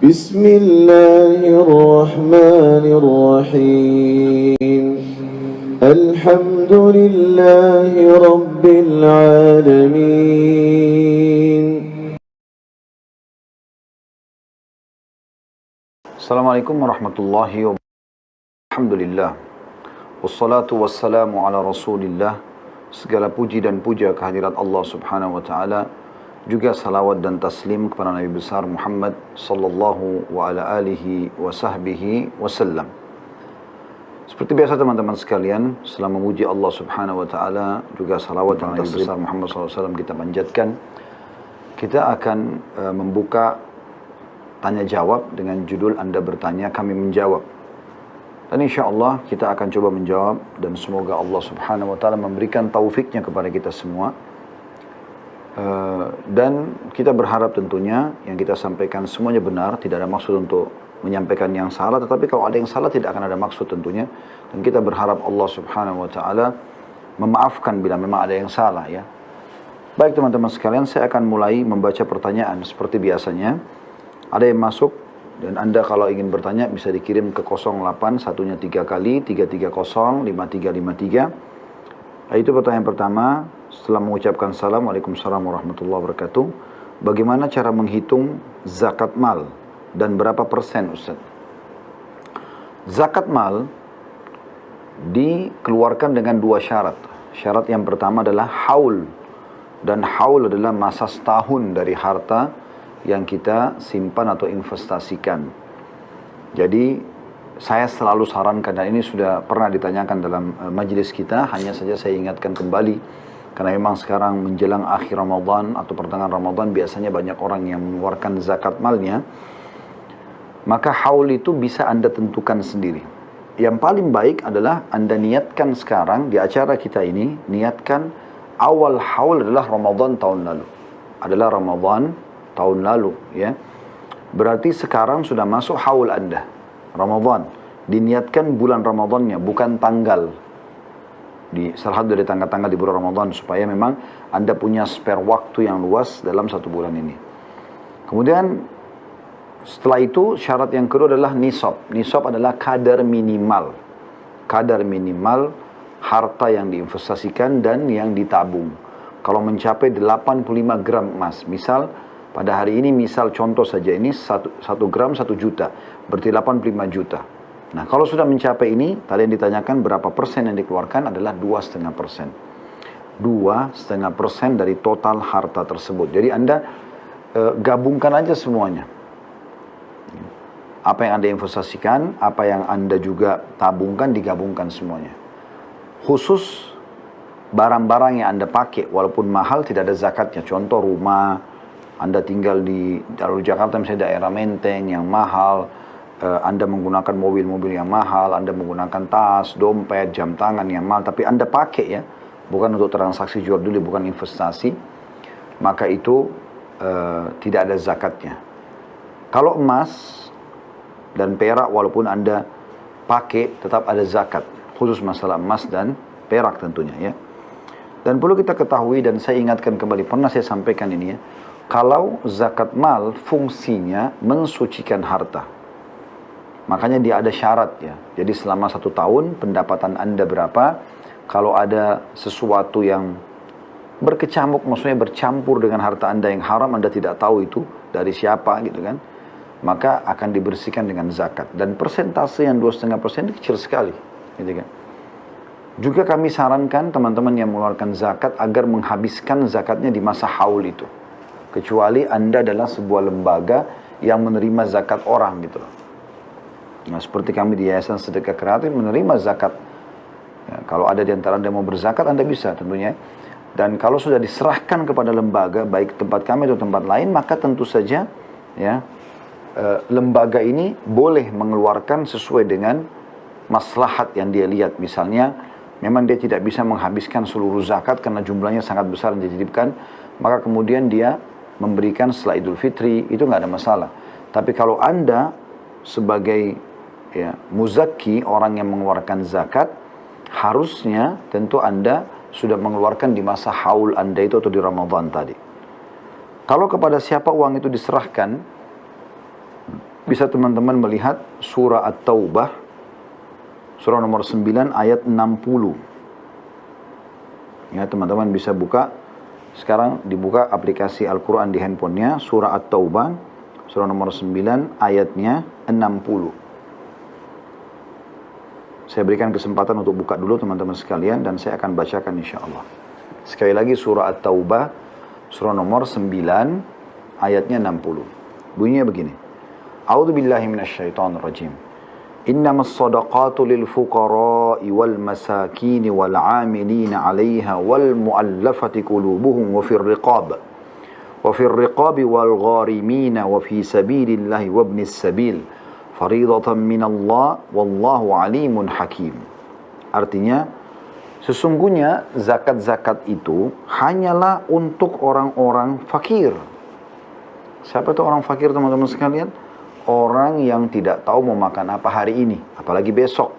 بسم الله الرحمن الرحيم الحمد لله رب العالمين. Assalamualaikum warahmatullahi wabarakatuh. Alhamdulillah. Wassalatu wassalamu ala rasulillah. Segala puji dan puja kehadirat Allah subhanahu wa ta'ala. Juga salawat dan taslim kepada Nabi besar Muhammad sallallahu wa ala alihi wa sahbihi wasallam. Seperti biasa teman-teman sekalian, setelah memuji Allah subhanahu wa ta'ala, juga salawat dan Nabi besar Muhammad sallallahu alaihi wasallam kita panjatkan, kita akan membuka tanya jawab dengan judul Anda bertanya, kami menjawab. Dan insya Allah kita akan coba menjawab, dan semoga Allah subhanahu wa ta'ala memberikan taufiknya kepada kita semua. Dan kita berharap tentunya yang kita sampaikan semuanya benar, tidak ada maksud untuk menyampaikan yang salah, tetapi kalau ada yang salah tidak akan ada maksud tentunya. Dan kita berharap Allah subhanahu wa ta'ala memaafkan bila memang ada yang salah ya. Baik teman-teman sekalian, saya akan mulai membaca pertanyaan seperti biasanya. Ada yang masuk dan Anda kalau ingin bertanya bisa dikirim ke 08 satunya 3 kali 330 5353. Itu pertanyaan pertama. Setelah mengucapkan salam, Waalaikumsalam warahmatullahi wabarakatuh. Bagaimana cara menghitung zakat mal dan berapa persen Ustaz? Zakat mal dikeluarkan dengan dua syarat. Syarat yang pertama adalah haul. Dan haul adalah masa setahun dari harta yang kita simpan atau investasikan. Jadi saya selalu sarankan, dan ini sudah pernah ditanyakan dalam majelis kita, hanya saja saya ingatkan kembali. Karena memang sekarang menjelang akhir Ramadan atau pertengahan Ramadan biasanya banyak orang yang mengeluarkan zakat malnya. Maka haul itu bisa Anda tentukan sendiri. Yang paling baik adalah Anda niatkan sekarang di acara kita ini, niatkan awal haul adalah Ramadan tahun lalu. Adalah Ramadan tahun lalu ya. Berarti sekarang sudah masuk haul Anda. Ramadan. Diniatkan bulan Ramadannya, bukan tanggal. Di salah satu dari tanggal-tanggal di bulan Ramadan, supaya memang Anda punya spare waktu yang luas dalam satu bulan ini. Kemudian setelah itu syarat yang kedua adalah nisab. Nisab adalah kadar minimal. Kadar minimal harta yang diinvestasikan dan yang ditabung. Kalau mencapai 85 gram emas, misal pada hari ini, misal contoh saja ini 1 gram 1 juta, berarti 85 juta. Nah, kalau sudah mencapai ini, tadi yang ditanyakan berapa persen yang dikeluarkan adalah 2,5%. 2,5% dari total harta tersebut. Jadi Anda gabungkan aja semuanya. Apa yang Anda investasikan, apa yang Anda juga tabungkan, digabungkan semuanya. Khusus barang-barang yang Anda pakai, walaupun mahal tidak ada zakatnya. Contoh rumah, Anda tinggal di Jakarta misalnya daerah Menteng yang mahal, Anda menggunakan mobil-mobil yang mahal, Anda menggunakan tas, dompet, jam tangan yang mahal, tapi Anda pakai ya, bukan untuk transaksi jual beli, bukan investasi, maka itu tidak ada zakatnya. Kalau emas dan perak, walaupun Anda pakai, tetap ada zakat, khusus masalah emas dan perak tentunya ya. Dan perlu kita ketahui, dan saya ingatkan kembali, pernah saya sampaikan ini ya, kalau zakat mal fungsinya mensucikan harta. Makanya dia ada syarat ya. Jadi selama 1 tahun pendapatan Anda berapa, kalau ada sesuatu yang berkecamuk, maksudnya bercampur dengan harta Anda yang haram, Anda tidak tahu itu dari siapa gitu kan, maka akan dibersihkan dengan zakat. Dan persentase yang 2,5% kecil sekali gitu kan. Juga kami sarankan teman-teman yang mengeluarkan zakat agar menghabiskan zakatnya di masa haul itu. Kecuali Anda adalah sebuah lembaga yang menerima zakat orang gitu loh. Nah, seperti kami di Yayasan Sedekah Kreatif menerima zakat. Ya, kalau ada di antara Anda mau berzakat, Anda bisa tentunya. Dan kalau sudah diserahkan kepada lembaga, baik tempat kami atau tempat lain, maka tentu saja ya, lembaga ini boleh mengeluarkan sesuai dengan maslahat yang dia lihat. Misalnya, memang dia tidak bisa menghabiskan seluruh zakat karena jumlahnya sangat besar yang dititipkan, maka kemudian dia memberikan setelah Idul Fitri, itu nggak ada masalah. Tapi kalau Anda sebagai ya, muzaki, orang yang mengeluarkan zakat, harusnya tentu Anda sudah mengeluarkan di masa haul Anda itu atau di Ramadan tadi. Kalau kepada siapa uang itu diserahkan, bisa teman-teman melihat surah At-Taubah, surah nomor 9 ayat 60. Ya, teman-teman bisa buka, sekarang dibuka aplikasi Al-Quran di handphonenya, surah At-Taubah, surah nomor 9 ayatnya 60. Saya berikan kesempatan untuk buka dulu teman-teman sekalian dan saya akan bacakan insya Allah. Sekali lagi surah At-Taubah, surah nomor 9 ayatnya 60. Bunyinya begini. A'udzu billahi minasyaitonir rajim. Innamas shadaqatu lil fuqara'i wal masakin wal 'amilina 'alaiha wal mu'allafati qulubuhum wa fir riqab wal gharimina wa fi sabilillahi wa ibnis sabil faridatan minallah wallahu alimun hakim. Artinya, sesungguhnya zakat-zakat itu hanyalah untuk orang-orang fakir. Siapa itu orang fakir teman-teman sekalian? Orang yang tidak tahu mau makan apa hari ini, apalagi besok.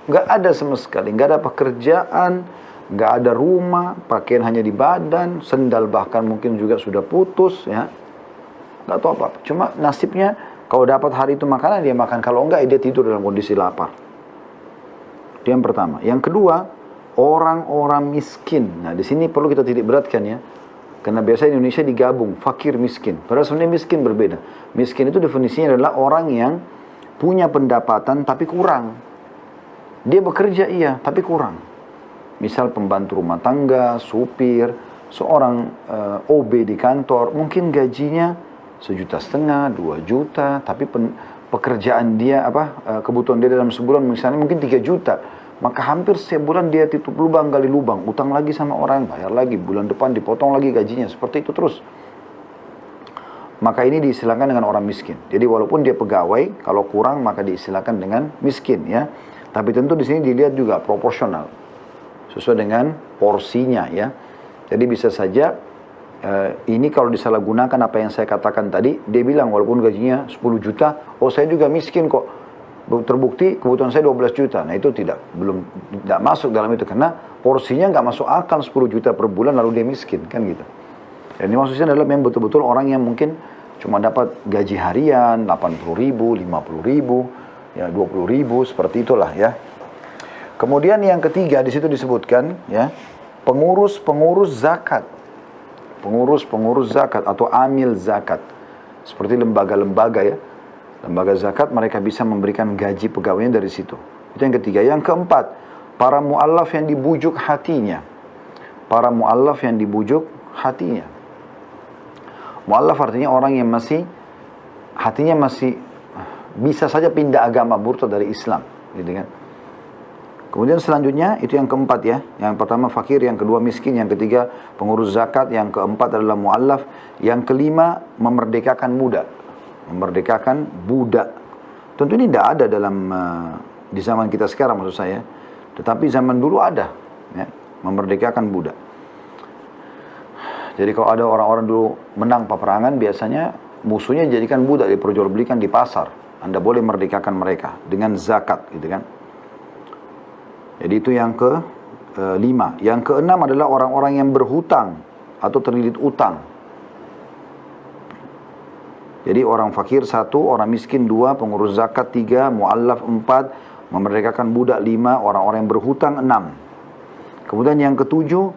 Nggak ada sama sekali, nggak ada pekerjaan, nggak ada rumah, pakaian hanya di badan, sendal bahkan mungkin juga sudah putus, ya. Nggak tahu apa-apa. Cuma nasibnya kalau dapat hari itu makanan dia makan, kalau enggak dia tidur dalam kondisi lapar. Itu yang pertama. Yang kedua, orang-orang miskin. Nah, di sini perlu kita titik beratkan ya. Karena biasa Indonesia digabung, fakir miskin. Padahal sebenarnya miskin berbeda. Miskin itu definisinya adalah orang yang punya pendapatan tapi kurang. Dia bekerja iya, tapi kurang. Misal pembantu rumah tangga, supir, seorang OB di kantor, mungkin gajinya 1,5 juta, 2 juta, tapi pekerjaan dia kebutuhan dia dalam sebulan misalnya mungkin 3 juta. Maka hampir setiap bulan dia tutup lubang gali lubang, utang lagi sama orang, bayar lagi, bulan depan dipotong lagi gajinya, seperti itu terus. Maka ini diistilahkan dengan orang miskin. Jadi walaupun dia pegawai, kalau kurang maka diistilahkan dengan miskin ya. Tapi tentu di sini dilihat juga proporsional, sesuai dengan porsinya ya. Jadi bisa saja ini kalau disalahgunakan apa yang saya katakan tadi, dia bilang walaupun gajinya 10 juta, oh saya juga miskin kok. Terbukti kebutuhan saya 12 juta. Nah itu tidak masuk dalam itu karena porsinya nggak masuk akal 10 juta per bulan lalu dia miskin kan gitu. Dan ini maksudnya adalah memang betul-betul orang yang mungkin cuma dapat gaji harian 80 ribu, 50 ribu, ya 20 ribu seperti itulah ya. Kemudian yang ketiga di situ disebutkan ya pengurus zakat, pengurus zakat atau amil zakat seperti lembaga-lembaga ya. Lembaga zakat mereka bisa memberikan gaji pegawainya dari situ. Itu yang ketiga. Yang keempat, para mu'allaf yang dibujuk hatinya. Para mu'allaf yang dibujuk hatinya. Mu'allaf artinya orang yang hatinya masih bisa saja pindah agama, murtad dari Islam, gitu kan. Kemudian selanjutnya itu yang keempat ya. Yang pertama fakir, yang kedua miskin, yang ketiga pengurus zakat, yang keempat adalah mu'allaf, yang kelima memerdekakan memerdekakan budak. Tentu ini tidak ada dalam di zaman kita sekarang maksud saya, tetapi zaman dulu ada ya, memerdekakan budak. Jadi kalau ada orang-orang dulu menang peperangan, biasanya musuhnya dijadikan budak, diperjualbelikan di pasar. Anda boleh merdekakan mereka dengan zakat gitu kan. Jadi itu yang kelima. Yang keenam adalah orang-orang yang berhutang atau terlilit utang. Jadi orang fakir 1, orang miskin 2, pengurus zakat 3, mu'allaf 4, memerdekakan budak 5, orang-orang yang berhutang 6. Kemudian yang ketujuh,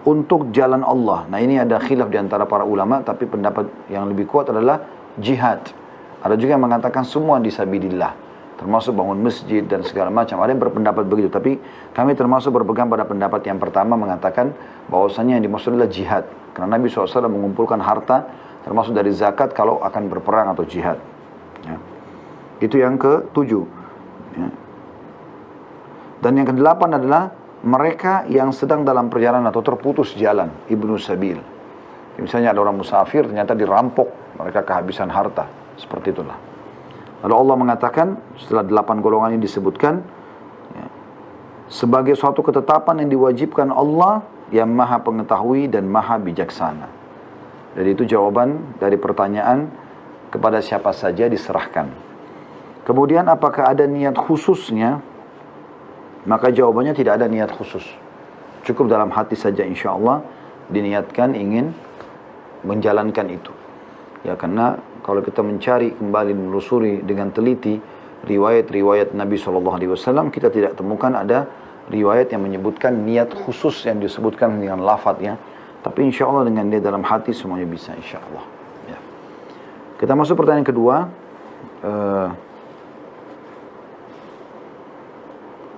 untuk jalan Allah. Nah ini ada khilaf di antara para ulama, tapi pendapat yang lebih kuat adalah jihad. Ada juga yang mengatakan semua disabilillah, termasuk bangun masjid dan segala macam. Ada yang berpendapat begitu, tapi kami termasuk berpegang pada pendapat yang pertama mengatakan bahwasanya yang dimaksud adalah jihad. Karena Nabi SAW mengumpulkan harta termasuk dari zakat kalau akan berperang atau jihad ya. Itu yang ke-7 ya. Dan yang ke-8 adalah mereka yang sedang dalam perjalanan atau terputus jalan, ibnu sabil. Misalnya ada orang musafir ternyata dirampok, mereka kehabisan harta, seperti itulah. Lalu Allah mengatakan setelah 8 golongan ini disebutkan ya, sebagai suatu ketetapan yang diwajibkan Allah yang maha pengetahui dan maha bijaksana. Jadi itu jawaban dari pertanyaan kepada siapa saja diserahkan. Kemudian apakah ada niat khususnya? Maka jawabannya tidak ada niat khusus. Cukup dalam hati saja insya Allah diniatkan ingin menjalankan itu. Ya, karena kalau kita mencari kembali menelusuri dengan teliti riwayat-riwayat Nabi SAW, kita tidak temukan ada riwayat yang menyebutkan niat khusus yang disebutkan dengan lafaz ya. Tapi insya Allah dengan dia dalam hati semuanya bisa, insya Allah. Ya. Kita masuk pertanyaan kedua.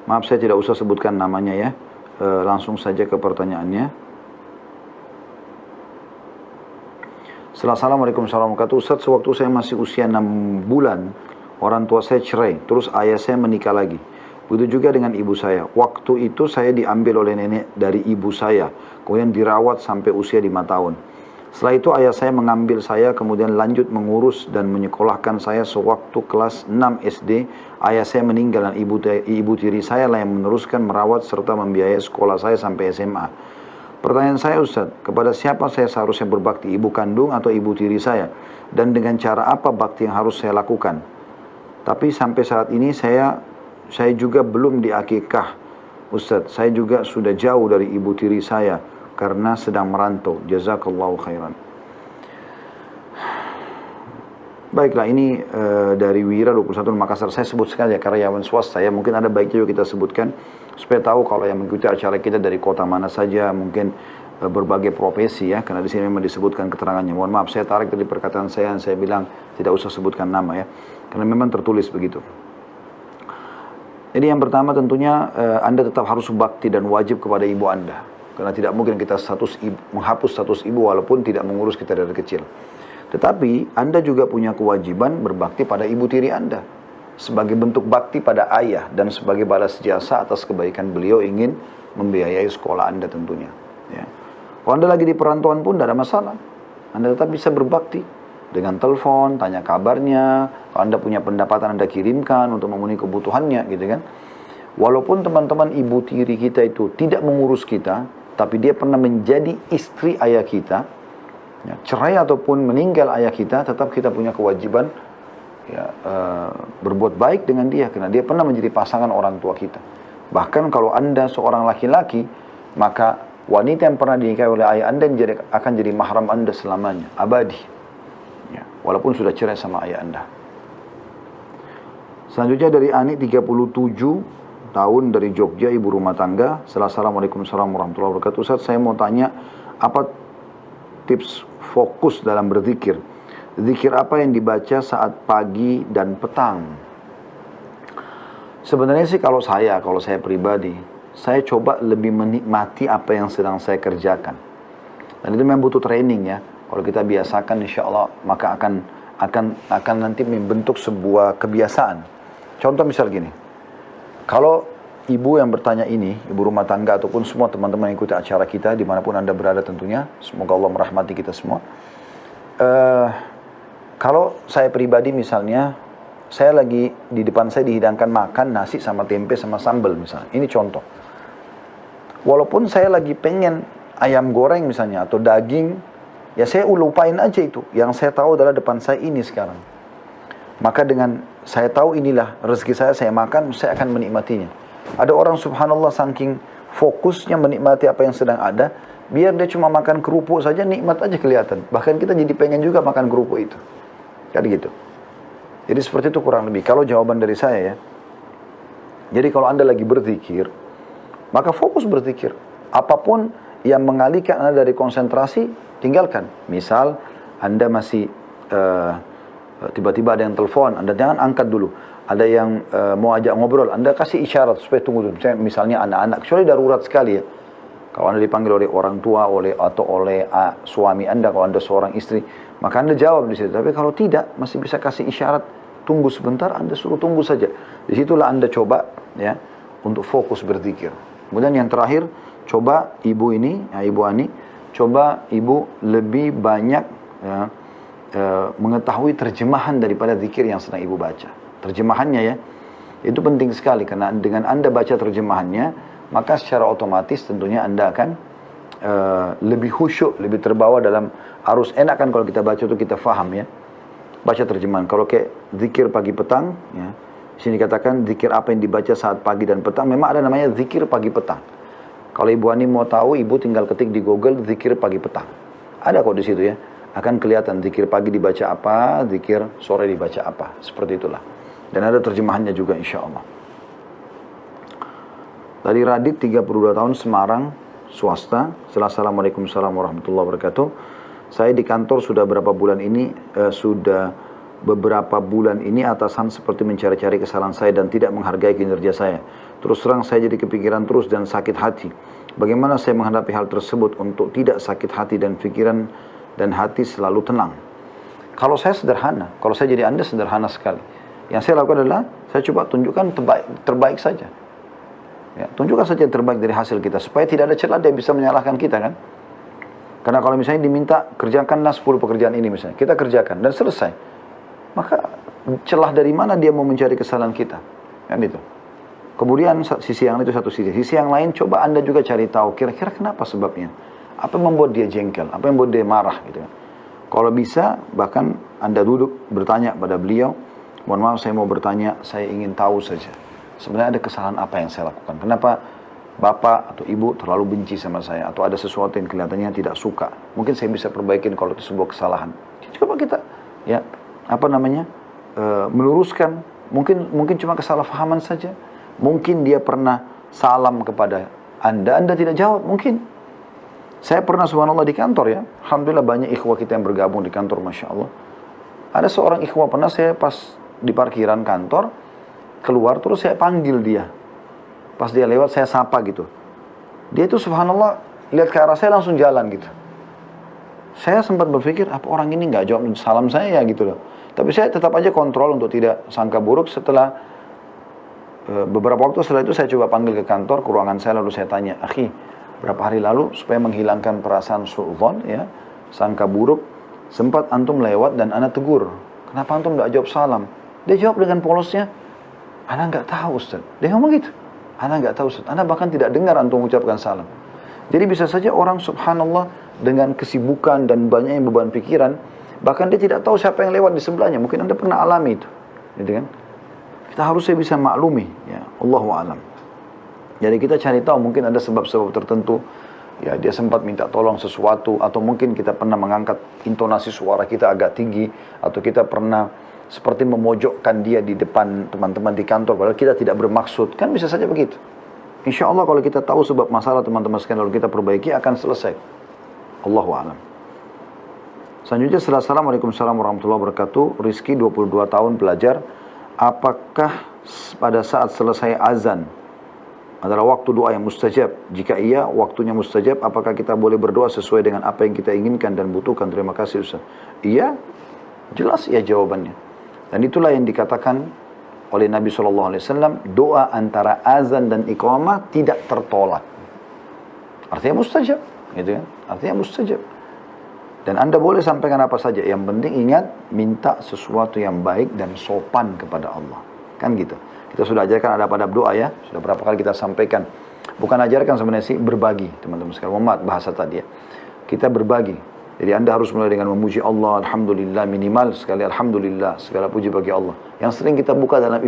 Maaf saya tidak usah sebutkan namanya ya. Langsung saja ke pertanyaannya. Assalamualaikum warahmatullahi wabarakatuh. Ustaz, sewaktu saya masih usia 6 bulan, orang tua saya cerai, terus ayah saya menikah lagi. Begitu juga dengan ibu saya. Waktu itu saya diambil oleh nenek dari ibu saya, kemudian dirawat sampai usia 5 tahun. Setelah itu ayah saya mengambil saya, kemudian lanjut mengurus dan menyekolahkan saya sewaktu kelas 6 SD. Ayah saya meninggal dan ibu tiri saya lah yang meneruskan merawat serta membiayai sekolah saya sampai SMA. Pertanyaan saya, Ustaz, kepada siapa saya seharusnya berbakti, ibu kandung atau ibu tiri saya? Dan dengan cara apa bakti yang harus saya lakukan? Tapi sampai saat ini saya juga belum diakikah, Ustaz. Saya juga sudah jauh dari ibu tiri saya karena sedang merantau. Jazakallahu khairan. Baiklah, ini dari Wira 21 Makassar. Saya sebut sekali ya, karyawan swasta ya. Mungkin ada baiknya juga kita sebutkan supaya tahu kalau yang mengikuti acara kita dari kota mana saja, mungkin berbagai profesi ya. Karena di sini memang disebutkan keterangannya. Mohon maaf, saya tarik dari perkataan saya yang saya bilang tidak usah sebutkan nama ya. Karena memang tertulis begitu. Jadi yang pertama tentunya Anda tetap harus bakti dan wajib kepada ibu Anda. Karena tidak mungkin kita menghapus status ibu walaupun tidak mengurus kita dari kecil. Tetapi Anda juga punya kewajiban berbakti pada ibu tiri Anda. Sebagai bentuk bakti pada ayah dan sebagai balas jasa atas kebaikan beliau ingin membiayai sekolah Anda tentunya. Ya. Kalau Anda lagi di perantauan pun tidak ada masalah. Anda tetap bisa berbakti. Dengan telepon, tanya kabarnya. Kalau Anda punya pendapatan Anda kirimkan untuk memenuhi kebutuhannya gitu kan. Walaupun teman-teman ibu tiri kita itu tidak mengurus kita, tapi dia pernah menjadi istri ayah kita, ya, cerai ataupun meninggal ayah kita, tetap kita punya kewajiban ya, berbuat baik dengan dia, karena dia pernah menjadi pasangan orang tua kita. Bahkan kalau Anda seorang laki-laki, maka wanita yang pernah dinikahi oleh ayah Anda akan jadi mahram Anda selamanya, abadi ya, walaupun sudah cerai sama ayah Anda. Selanjutnya dari Ani 37 tahun dari Jogja, ibu rumah tangga. Assalamualaikum warahmatullahi wabarakatuh. Ustaz, saya mau tanya, apa tips fokus dalam berzikir? Zikir apa yang dibaca saat pagi dan petang? Sebenarnya sih kalau saya pribadi, saya coba lebih menikmati apa yang sedang saya kerjakan. Dan itu memang butuh training ya. Kalau kita biasakan, insya Allah maka akan nanti membentuk sebuah kebiasaan. Contoh misal gini, kalau ibu yang bertanya ini, ibu rumah tangga ataupun semua teman-teman yang ikuti acara kita dimanapun Anda berada tentunya, semoga Allah merahmati kita semua. Kalau saya pribadi misalnya, saya lagi di depan saya dihidangkan makan nasi sama tempe sama sambal misalnya, ini contoh. Walaupun saya lagi pengen ayam goreng misalnya atau daging, ya saya lupain aja itu. Yang saya tahu adalah depan saya ini sekarang. Maka dengan saya tahu inilah rezeki saya makan, saya akan menikmatinya. Ada orang subhanallah saking fokusnya menikmati apa yang sedang ada, biar dia cuma makan kerupuk saja nikmat aja kelihatan. Bahkan kita jadi pengen juga makan kerupuk itu. Kan gitu. Jadi seperti itu kurang lebih. Kalau jawaban dari saya ya. Jadi kalau Anda lagi berzikir, maka fokus berzikir. Apapun yang mengalihkan Anda dari konsentrasi, tinggalkan. Misal Anda masih tiba-tiba ada yang telepon, Anda jangan angkat dulu. Ada yang mau ajak ngobrol, Anda kasih isyarat supaya tunggu dulu. Misalnya anak-anak, kecuali darurat sekali ya. Kalau Anda dipanggil oleh orang tua, atau oleh suami Anda, kalau Anda seorang istri, maka Anda jawab di situ. Tapi kalau tidak, masih bisa kasih isyarat, tunggu sebentar, Anda suruh tunggu saja. Disitulah Anda coba ya untuk fokus berzikir. Kemudian yang terakhir, coba ibu ini, ya, ibu Ani, coba ibu lebih banyak ya, mengetahui terjemahan daripada zikir yang sedang ibu baca. Terjemahannya ya, itu penting sekali karena dengan Anda baca terjemahannya, maka secara otomatis tentunya Anda akan lebih khusyuk, lebih terbawa dalam arus. Enak kan kalau kita baca itu kita faham ya, baca terjemahan. Kalau kayak zikir pagi petang ya, di sini katakan zikir apa yang dibaca saat pagi dan petang, memang ada namanya zikir pagi petang. Kalau Ibu Ani mau tahu, Ibu tinggal ketik di Google zikir pagi petang. Ada kok di situ ya. Akan kelihatan zikir pagi dibaca apa, zikir sore dibaca apa. Seperti itulah. Dan ada terjemahannya juga insya Allah. Dari Radit, 32 tahun, Semarang, swasta. Assalamualaikum warahmatullahi wabarakatuh. Saya di kantor sudah berapa bulan ini, atasan seperti mencari-cari kesalahan saya dan tidak menghargai kinerja saya. Terus terang saya jadi kepikiran terus dan sakit hati. Bagaimana saya menghadapi hal tersebut untuk tidak sakit hati dan pikiran dan hati selalu tenang? Kalau saya sederhana, kalau saya jadi Anda sederhana sekali. Yang saya lakukan adalah, saya coba tunjukkan terbaik saja. Ya, tunjukkan saja yang terbaik dari hasil kita, supaya tidak ada celah dia bisa menyalahkan kita kan. Karena kalau misalnya diminta, kerjakanlah 10 pekerjaan ini misalnya, kita kerjakan dan selesai. Maka celah dari mana dia mau mencari kesalahan kita? Kan itu. Kemudian sisi yang itu satu sisi. Sisi yang lain, coba Anda juga cari tahu, kira-kira kenapa sebabnya? Apa yang membuat dia jengkel? Apa yang membuat dia marah? Gitu kan. Kalau bisa, bahkan Anda duduk bertanya pada beliau, mohon maaf saya mau bertanya, saya ingin tahu saja. Sebenarnya ada kesalahan apa yang saya lakukan? Kenapa bapak atau ibu terlalu benci sama saya? Atau ada sesuatu yang kelihatannya tidak suka? Mungkin saya bisa perbaikin kalau itu sebuah kesalahan. Coba kita, ya, meluruskan. Mungkin cuma kesalahpahaman saja. Mungkin dia pernah salam kepada Anda tidak jawab, mungkin. Saya pernah subhanallah di kantor ya. Alhamdulillah banyak ikhwah kita yang bergabung di kantor, Masya Allah. Ada seorang ikhwah pernah saya pas di parkiran kantor, keluar terus saya panggil dia. Pas dia lewat saya sapa gitu. Dia itu subhanallah lihat ke arah saya langsung jalan gitu. Saya sempat berpikir apa orang ini nggak jawab salam saya gitu loh. Tapi saya tetap aja kontrol untuk tidak sangka buruk. Setelah beberapa waktu setelah itu saya coba panggil ke kantor, ke ruangan saya, lalu saya tanya, akhi, berapa hari lalu supaya menghilangkan perasaan su'udzon ya, sangka buruk, sempat antum lewat dan ana tegur. Kenapa antum nggak jawab salam? Dia jawab dengan polosnya, ana nggak tahu Ustaz. Dia ngomong gitu. Ana nggak tahu Ustaz. Ana bahkan tidak dengar antum ucapkan salam. Jadi bisa saja orang subhanallah dengan kesibukan dan banyaknya beban pikiran, bahkan dia tidak tahu siapa yang lewat di sebelahnya. Mungkin Anda pernah alami itu. Gitu kan? Kita harusnya bisa maklumi, ya. Allahu a'lam. Jadi kita cari tahu mungkin ada sebab-sebab tertentu. Ya, dia sempat minta tolong sesuatu, atau mungkin kita pernah mengangkat intonasi suara kita agak tinggi, atau kita pernah seperti memojokkan dia di depan teman-teman di kantor, padahal kita tidak bermaksud. Kan bisa saja begitu. Insya Allah kalau kita tahu sebab masalah teman-teman sekalian lalu kita perbaiki, akan selesai. Allahu a'lam. Selanjutnya, Assalamualaikum warahmatullahi wabarakatuh. Rizky 22 tahun pelajar. Apakah pada saat selesai azan adalah waktu doa yang mustajab? Jika iya, waktunya mustajab, apakah kita boleh berdoa sesuai dengan apa yang kita inginkan dan butuhkan? Terima kasih Ustaz. Iya, jelas iya jawabannya. Dan itulah yang dikatakan oleh Nabi SAW, doa antara azan dan iqamah tidak tertolak. Artinya mustajab, gitu kan? Artinya mustajab. Dan Anda boleh sampaikan apa saja. Yang penting ingat, minta sesuatu yang baik dan sopan kepada Allah. Kan gitu. Kita sudah ajarkan ada adab doa ya. Sudah berapa kali kita sampaikan. Bukan ajarkan sebenarnya sih, berbagi. Teman-teman sekalian, bahasa tadi ya. Kita berbagi. Jadi Anda harus mulai dengan memuji Allah, Alhamdulillah, minimal sekali Alhamdulillah, segala puji bagi Allah. Yang sering kita buka dalam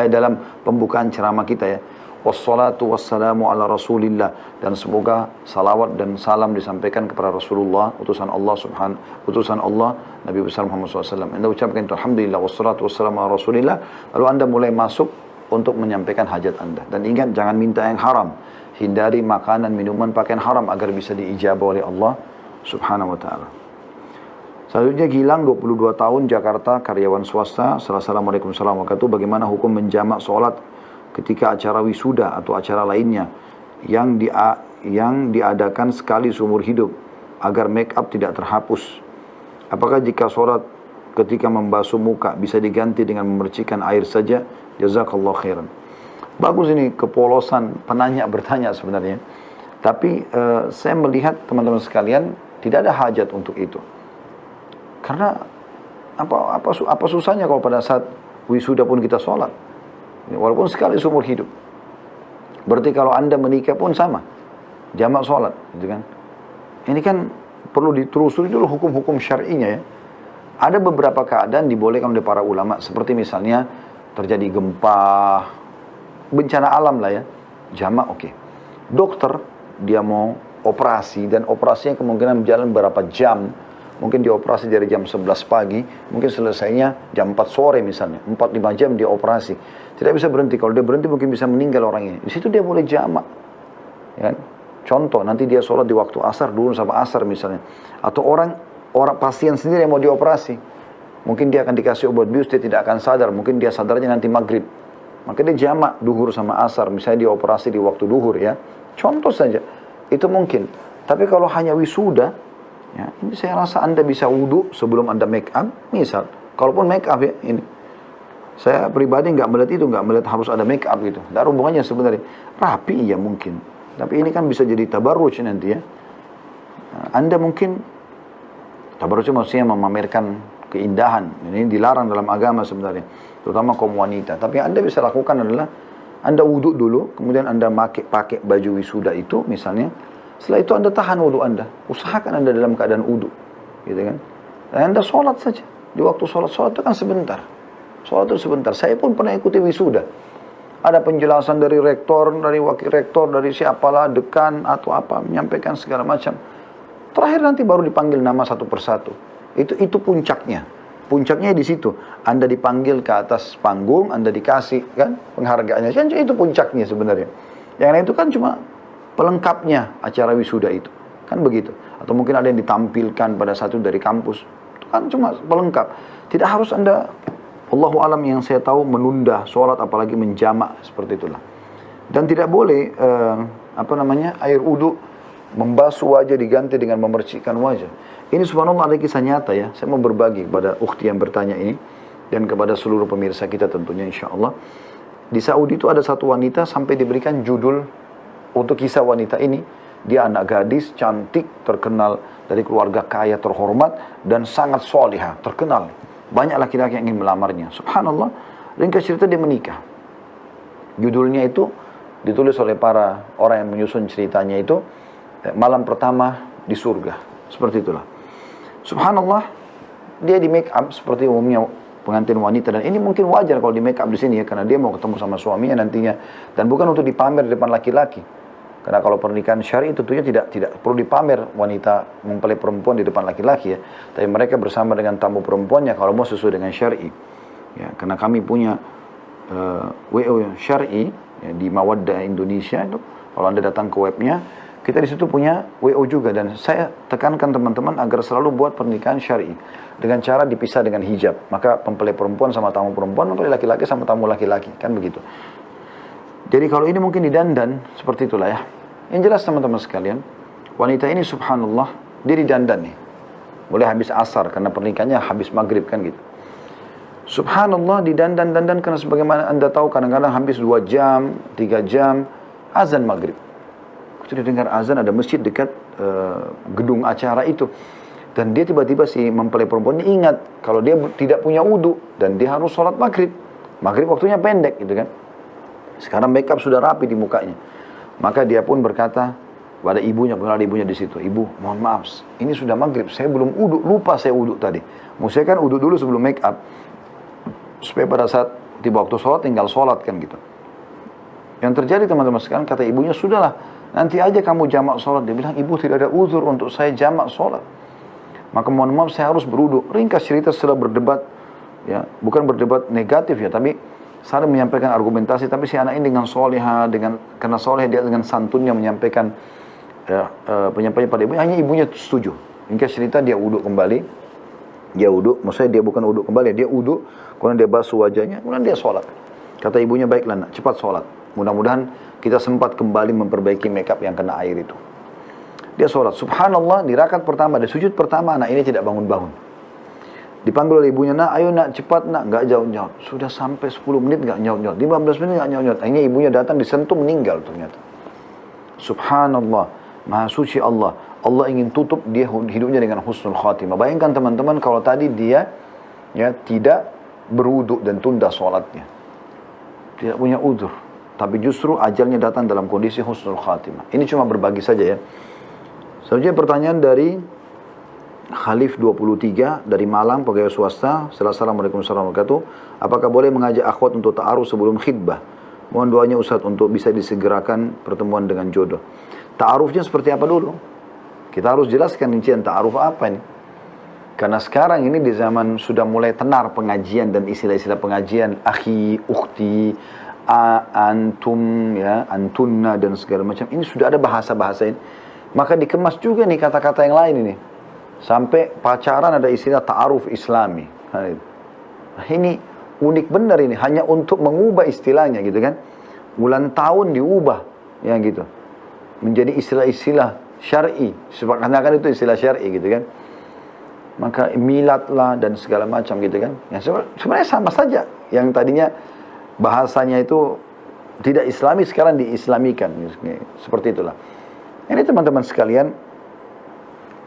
dalam pembukaan ceramah kita ya. Wassalatu wassalamu ala rasulillah. Dan semoga salawat dan salam disampaikan kepada Rasulullah, utusan Allah, Nabi besar Muhammad SAW. Anda ucapkan itu, Alhamdulillah, wassalatu wassalamu ala rasulillah. Lalu Anda mulai masuk untuk menyampaikan hajat Anda. Dan ingat, jangan minta yang haram. Hindari makanan, minuman, pakaian haram agar bisa diijabah oleh Allah Subhanahu wa ta'ala. Selanjutnya Gilang 22 tahun Jakarta, karyawan swasta. Assalamualaikum warahmatullahi wabarakatuh. Bagaimana hukum menjamak sholat ketika acara wisuda atau acara lainnya yang diadakan sekali seumur hidup agar make up tidak terhapus? Apakah jika sholat ketika membasuh muka bisa diganti dengan memercikan air saja? Jazakallah khairan. Bagus ini kepolosan penanya bertanya sebenarnya. Tapi saya melihat teman-teman sekalian tidak ada hajat untuk itu. Karena apa susahnya kalau pada saat wisuda pun kita sholat, walaupun sekali seumur hidup. Berarti kalau Anda menikah pun sama, jamak sholat, gitu kan? Ini kan perlu ditelusuri dulu hukum-hukum syar'inya ya. Ada beberapa keadaan dibolehkan oleh para ulama, seperti misalnya terjadi gempa, bencana alam lah ya, jamak oke. Dokter dia mau operasi dan operasinya kemungkinan berjalan berapa jam, Mungkin dia operasi dari jam 11 pagi, mungkin selesainya jam 4 sore misalnya. 4-5 jam dia operasi. Tidak bisa berhenti. Kalau dia berhenti mungkin bisa meninggal orangnya. Di situ dia boleh jamak. Ya. Contoh, nanti dia sholat di waktu asar, dulu sampai asar misalnya. Atau orang pasien sendiri yang mau dioperasi. Mungkin dia akan dikasih obat bius, dia tidak akan sadar. Mungkin dia sadarnya nanti maghrib. Maka dia jamak duhur sama asar. Misalnya dia operasi di waktu duhur ya. Contoh saja. Itu mungkin. Tapi kalau hanya wisuda, ya, ini saya rasa Anda bisa wudhu sebelum Anda make up. Misal, kalaupun make up ya, ini. Saya pribadi nggak melihat itu, nggak melihat harus ada make up gitu. Tidak ada hubungannya sebenarnya. Rapi ya mungkin. Tapi ini kan bisa jadi tabarruj nanti ya. Nah, Anda mungkin, tabarruj maksudnya memamerkan keindahan. Ini dilarang dalam agama sebenarnya. Terutama kaum wanita. Tapi yang Anda bisa lakukan adalah, Anda wudhu dulu, kemudian Anda pakai baju wisuda itu misalnya. Setelah itu Anda tahan wudhu Anda. Usahakan Anda dalam keadaan wudhu. Gitu kan. Dan Anda sholat saja. Di waktu sholat itu kan sebentar. Sholat itu sebentar. Saya pun pernah ikuti wisuda. Ada penjelasan dari rektor, dari wakil rektor, dari siapalah, dekan atau apa. Menyampaikan segala macam. Terakhir nanti baru dipanggil nama satu persatu. Itu puncaknya. Puncaknya di situ. Anda dipanggil ke atas panggung, Anda dikasih kan penghargaannya. Itu puncaknya sebenarnya. Yang lain itu kan cuma pelengkapnya acara wisuda itu. Kan begitu. Atau mungkin ada yang ditampilkan pada satu dari kampus. Itu kan cuma pelengkap. Tidak harus Anda, Allahu alam, yang saya tahu, menunda sholat apalagi menjamak seperti itulah. Dan tidak boleh air wudu membasuh wajah diganti dengan memercikkan wajah. Ini subhanallah ada kisah nyata ya. Saya mau berbagi kepada ukhti yang bertanya ini dan kepada seluruh pemirsa kita tentunya insyaallah. Di Saudi itu ada satu wanita sampai diberikan judul untuk kisah wanita ini. Dia anak gadis, cantik, terkenal dari keluarga kaya, terhormat, dan sangat solihah, terkenal. Banyak laki-laki yang ingin melamarnya. Subhanallah, ringkas cerita dia menikah. Judulnya itu ditulis oleh para orang yang menyusun ceritanya itu, Malam Pertama di Surga. Seperti itulah. Subhanallah, dia di make up seperti umumnya pengantin wanita. Dan ini mungkin wajar kalau di make up di sini ya, karena dia mau ketemu sama suaminya nantinya. Dan bukan untuk dipamer di depan laki-laki. Karena kalau pernikahan syar'i tentunya tidak perlu dipamer wanita mempelai perempuan di depan laki-laki ya. Tapi mereka bersama dengan tamu perempuannya kalau mau sesuai dengan syar'i. Ya, karena kami punya WO syar'i ya, di Mawaddah Indonesia itu. Kalau Anda datang ke webnya, kita di situ punya WO juga. Dan saya tekankan teman-teman agar selalu buat pernikahan syar'i dengan cara dipisah dengan hijab. Maka mempelai perempuan sama tamu perempuan, mempelai laki-laki sama tamu laki-laki, kan begitu. Jadi kalau ini mungkin didandan, seperti itulah ya. Yang jelas teman-teman sekalian, wanita ini subhanallah, dia didandan nih. Boleh habis asar, karena pernikahannya habis maghrib kan gitu. Subhanallah, didandan-dandan, karena sebagaimana Anda tahu, kadang-kadang habis 2 jam, 3 jam, azan maghrib. Ketika dengar azan, ada masjid dekat gedung acara itu. Dan dia tiba-tiba si mempelai perempuannya ingat, kalau dia tidak punya wudu, dan dia harus sholat maghrib. Maghrib waktunya pendek gitu kan. Sekarang makeup sudah rapi di mukanya. Maka dia pun berkata pada ibunya, benar ada ibunya di situ. Ibu, mohon maaf, ini sudah maghrib, saya belum wudu, lupa saya wudu tadi. Saya kan wudu dulu sebelum makeup. Supaya pada saat tiba waktu sholat, tinggal sholat kan gitu. Yang terjadi teman-teman sekarang, kata ibunya, sudahlah, nanti aja kamu jamak sholat. Dia bilang, ibu tidak ada uzur untuk saya jamak sholat. Maka mohon maaf, saya harus berwudu. Ringkas cerita setelah berdebat, ya, bukan berdebat negatif ya, tapi saling menyampaikan argumentasi, tapi si anak ini dengan soleha, karena soleh dia dengan santunnya menyampaikan penyampaian pada ibunya, hanya ibunya setuju. Ringkas cerita dia wudu kembali, maksudnya dia bukan wudu kembali, dia wudu, kemudian dia basuh wajahnya, kemudian dia sholat. Kata ibunya, baiklah nak, cepat sholat. Mudah-mudahan kita sempat kembali memperbaiki makeup yang kena air itu. Dia sholat. Subhanallah, di rakaat pertama, di sujud pertama, anak ini tidak bangun-bangun. Dipanggil oleh ibunya, nak, ayo nak, cepat nak, nggak nyaut-nyaut. Sudah sampai 10 menit nggak nyaut-nyaut, 15 menit nggak nyaut-nyaut. Akhirnya ibunya datang, disentuh, meninggal ternyata. Subhanallah, maha suci Allah. Allah ingin tutup dia hidupnya dengan husnul khatimah. Bayangkan teman-teman kalau tadi dia ya tidak berwudu dan tunda sholatnya. Tidak punya udzur. Tapi justru ajalnya datang dalam kondisi husnul khatimah. Ini cuma berbagi saja ya. Selanjutnya pertanyaan dari Khalif 23 dari Malang, pegawai swasta. Assalamualaikum warahmatullahi wabarakatuh. Apakah boleh mengajak akhwat untuk ta'aruf sebelum khidbah? Mohon doanya Ustaz untuk bisa disegerakan pertemuan dengan jodoh. Ta'arufnya seperti apa dulu? Kita harus jelaskan rincian ta'aruf apa ini. Karena sekarang ini di zaman sudah mulai tenar pengajian dan istilah-istilah pengajian, akhi, ukhti, antum, ya, antunna dan segala macam. Ini sudah ada bahasa-bahasa ini. Maka dikemas juga nih kata-kata yang lain ini. Sampai pacaran ada istilah ta'aruf islami. Nah, ini unik benar ini, hanya untuk mengubah istilahnya gitu kan. Bulan tahun diubah, ya gitu. Menjadi istilah-istilah syar'i. Seakan-akan itu istilah syar'i gitu kan. Maka milad lah dan segala macam gitu kan. Ya, sebenarnya sama saja. Yang tadinya bahasanya itu tidak islami sekarang diislamikan. Seperti itulah. Ini teman-teman sekalian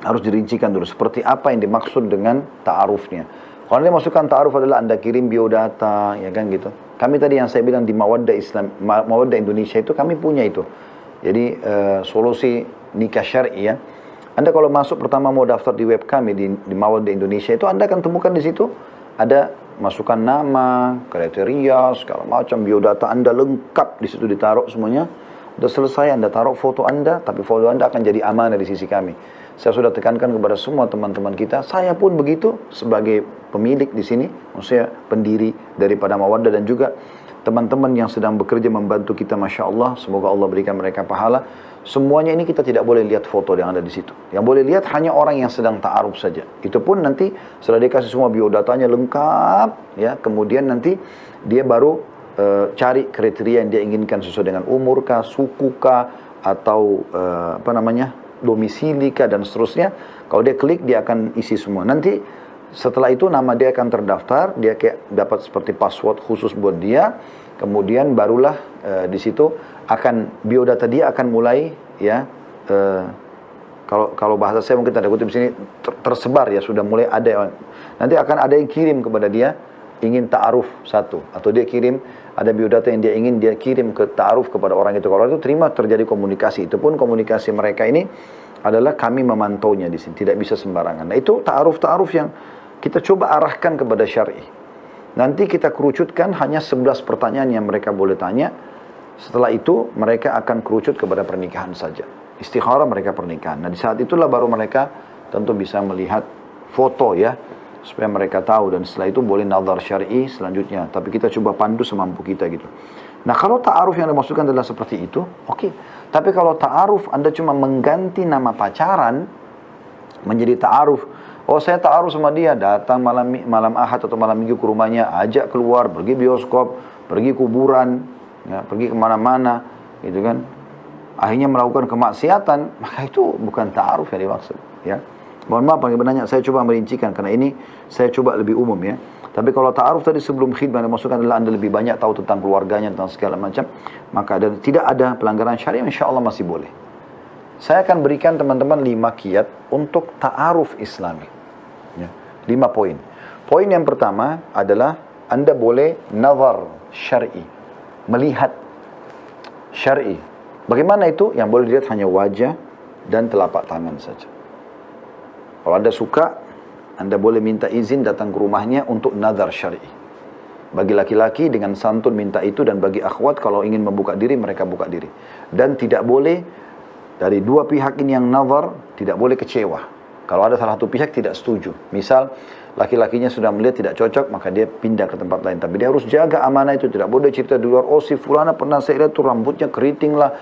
harus dirincikan dulu. Seperti apa yang dimaksud dengan ta'arufnya. Kalau dia masukkan ta'aruf adalah Anda kirim biodata, ya kan gitu. Kami tadi yang saya bilang di Mawaddah Indonesia itu kami punya itu. Jadi solusi nikah syar'i ya. Anda kalau masuk pertama mau daftar di web kami di Mawaddah Indonesia itu Anda akan temukan di situ ada masukkan nama, kriteria, segala macam, biodata Anda lengkap di situ ditaruh semuanya. Sudah selesai Anda taruh foto Anda, tapi foto Anda akan jadi amanah di sisi kami. Saya sudah tekankan kepada semua teman-teman kita, saya pun begitu sebagai pemilik di sini, maksudnya pendiri daripada Mawaddah dan juga teman-teman yang sedang bekerja membantu kita, Masya Allah, semoga Allah berikan mereka pahala. Semuanya ini kita tidak boleh lihat foto yang ada di situ. Yang boleh lihat hanya orang yang sedang ta'aruf saja. Itu pun nanti setelah dikasih semua biodatanya lengkap, ya, kemudian nanti dia baru cari kriteria yang dia inginkan sesuai dengan umur kah, suku kah, atau domisili kah dan seterusnya. Kalau dia klik dia akan isi semua. Nanti setelah itu nama dia akan terdaftar, dia kayak dapat seperti password khusus buat dia. Kemudian barulah di situ akan biodata dia akan mulai ya kalau bahasa saya mungkin tanda kutip di sini tersebar ya, sudah mulai ada. Nanti akan ada yang kirim kepada dia ingin ta'aruf satu, atau dia kirim ada biodata yang dia ingin dia kirim ke ta'aruf kepada orang itu. Kalau itu terima, terjadi komunikasi. Itu pun komunikasi mereka ini adalah kami memantaunya di sini, tidak bisa sembarangan. Nah itu ta'aruf yang kita coba arahkan kepada syar'i. Nanti kita kerucutkan hanya 11 pertanyaan yang mereka boleh tanya. Setelah itu mereka akan kerucut kepada pernikahan saja. Istikharah mereka pernikahan. Nah di saat itulah baru mereka tentu bisa melihat foto ya, supaya mereka tahu, dan setelah itu boleh nazar syar'i selanjutnya. Tapi kita coba pandu semampu kita gitu. Nah kalau ta'aruf yang dimaksudkan adalah seperti itu, oke. Tapi kalau ta'aruf Anda cuma mengganti nama pacaran menjadi ta'aruf, oh saya ta'aruf sama dia, datang malam Ahad atau malam Minggu ke rumahnya, ajak keluar, pergi bioskop, pergi kuburan, ya, pergi kemana-mana, gitu kan. Akhirnya melakukan kemaksiatan, maka itu bukan ta'aruf yang dimaksud, ya. Mohon maaf yang benarnya saya coba merincikan karena ini saya coba lebih umum ya. Tapi kalau ta'aruf tadi sebelum khidmah yang dimaksudkan adalah Anda lebih banyak tahu tentang keluarganya, tentang segala macam, maka dan tidak ada pelanggaran syariah, insya Allah masih boleh. Saya akan berikan teman-teman 5 kiat untuk ta'aruf Islami. Ya, 5 poin. Poin yang pertama adalah Anda boleh nazar syar'i, melihat syar'i. Bagaimana itu? Yang boleh dilihat hanya wajah dan telapak tangan saja. Kalau Anda suka, Anda boleh minta izin datang ke rumahnya untuk nazar syar'i. Bagi laki-laki dengan santun minta itu, dan bagi akhwat kalau ingin membuka diri, mereka buka diri. Dan tidak boleh dari dua pihak ini yang nazar, tidak boleh kecewa. Kalau ada salah satu pihak tidak setuju. Misal, laki-lakinya sudah melihat tidak cocok, maka dia pindah ke tempat lain. Tapi dia harus jaga amanah itu. Tidak boleh cerita di luar, oh si fulana pernah saya lihat tuh rambutnya keriting lah,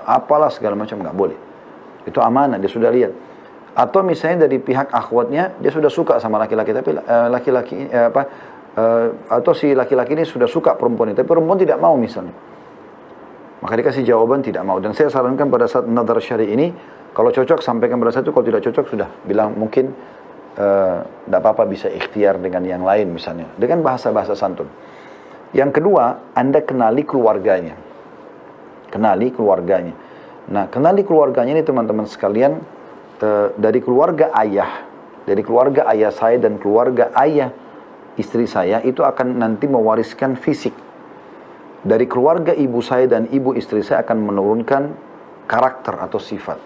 apalah segala macam. Nggak boleh. Itu amanah, dia sudah lihat. Atau misalnya dari pihak akhwatnya, dia sudah suka sama laki-laki, tapi atau si laki-laki ini sudah suka perempuan ini, tapi perempuan tidak mau misalnya. Maka dikasih jawaban tidak mau. Dan saya sarankan pada saat nazar syar'i ini, kalau cocok sampaikan pada saat itu, kalau tidak cocok sudah bilang mungkin tidak apa-apa, bisa ikhtiar dengan yang lain misalnya, dengan bahasa-bahasa santun. Yang kedua, Anda kenali keluarganya. Kenali keluarganya. Nah, kenali keluarganya ini teman-teman sekalian, dari keluarga ayah saya dan keluarga ayah istri saya itu akan nanti mewariskan fisik. Dari keluarga ibu saya dan ibu istri saya akan menurunkan karakter atau sifat.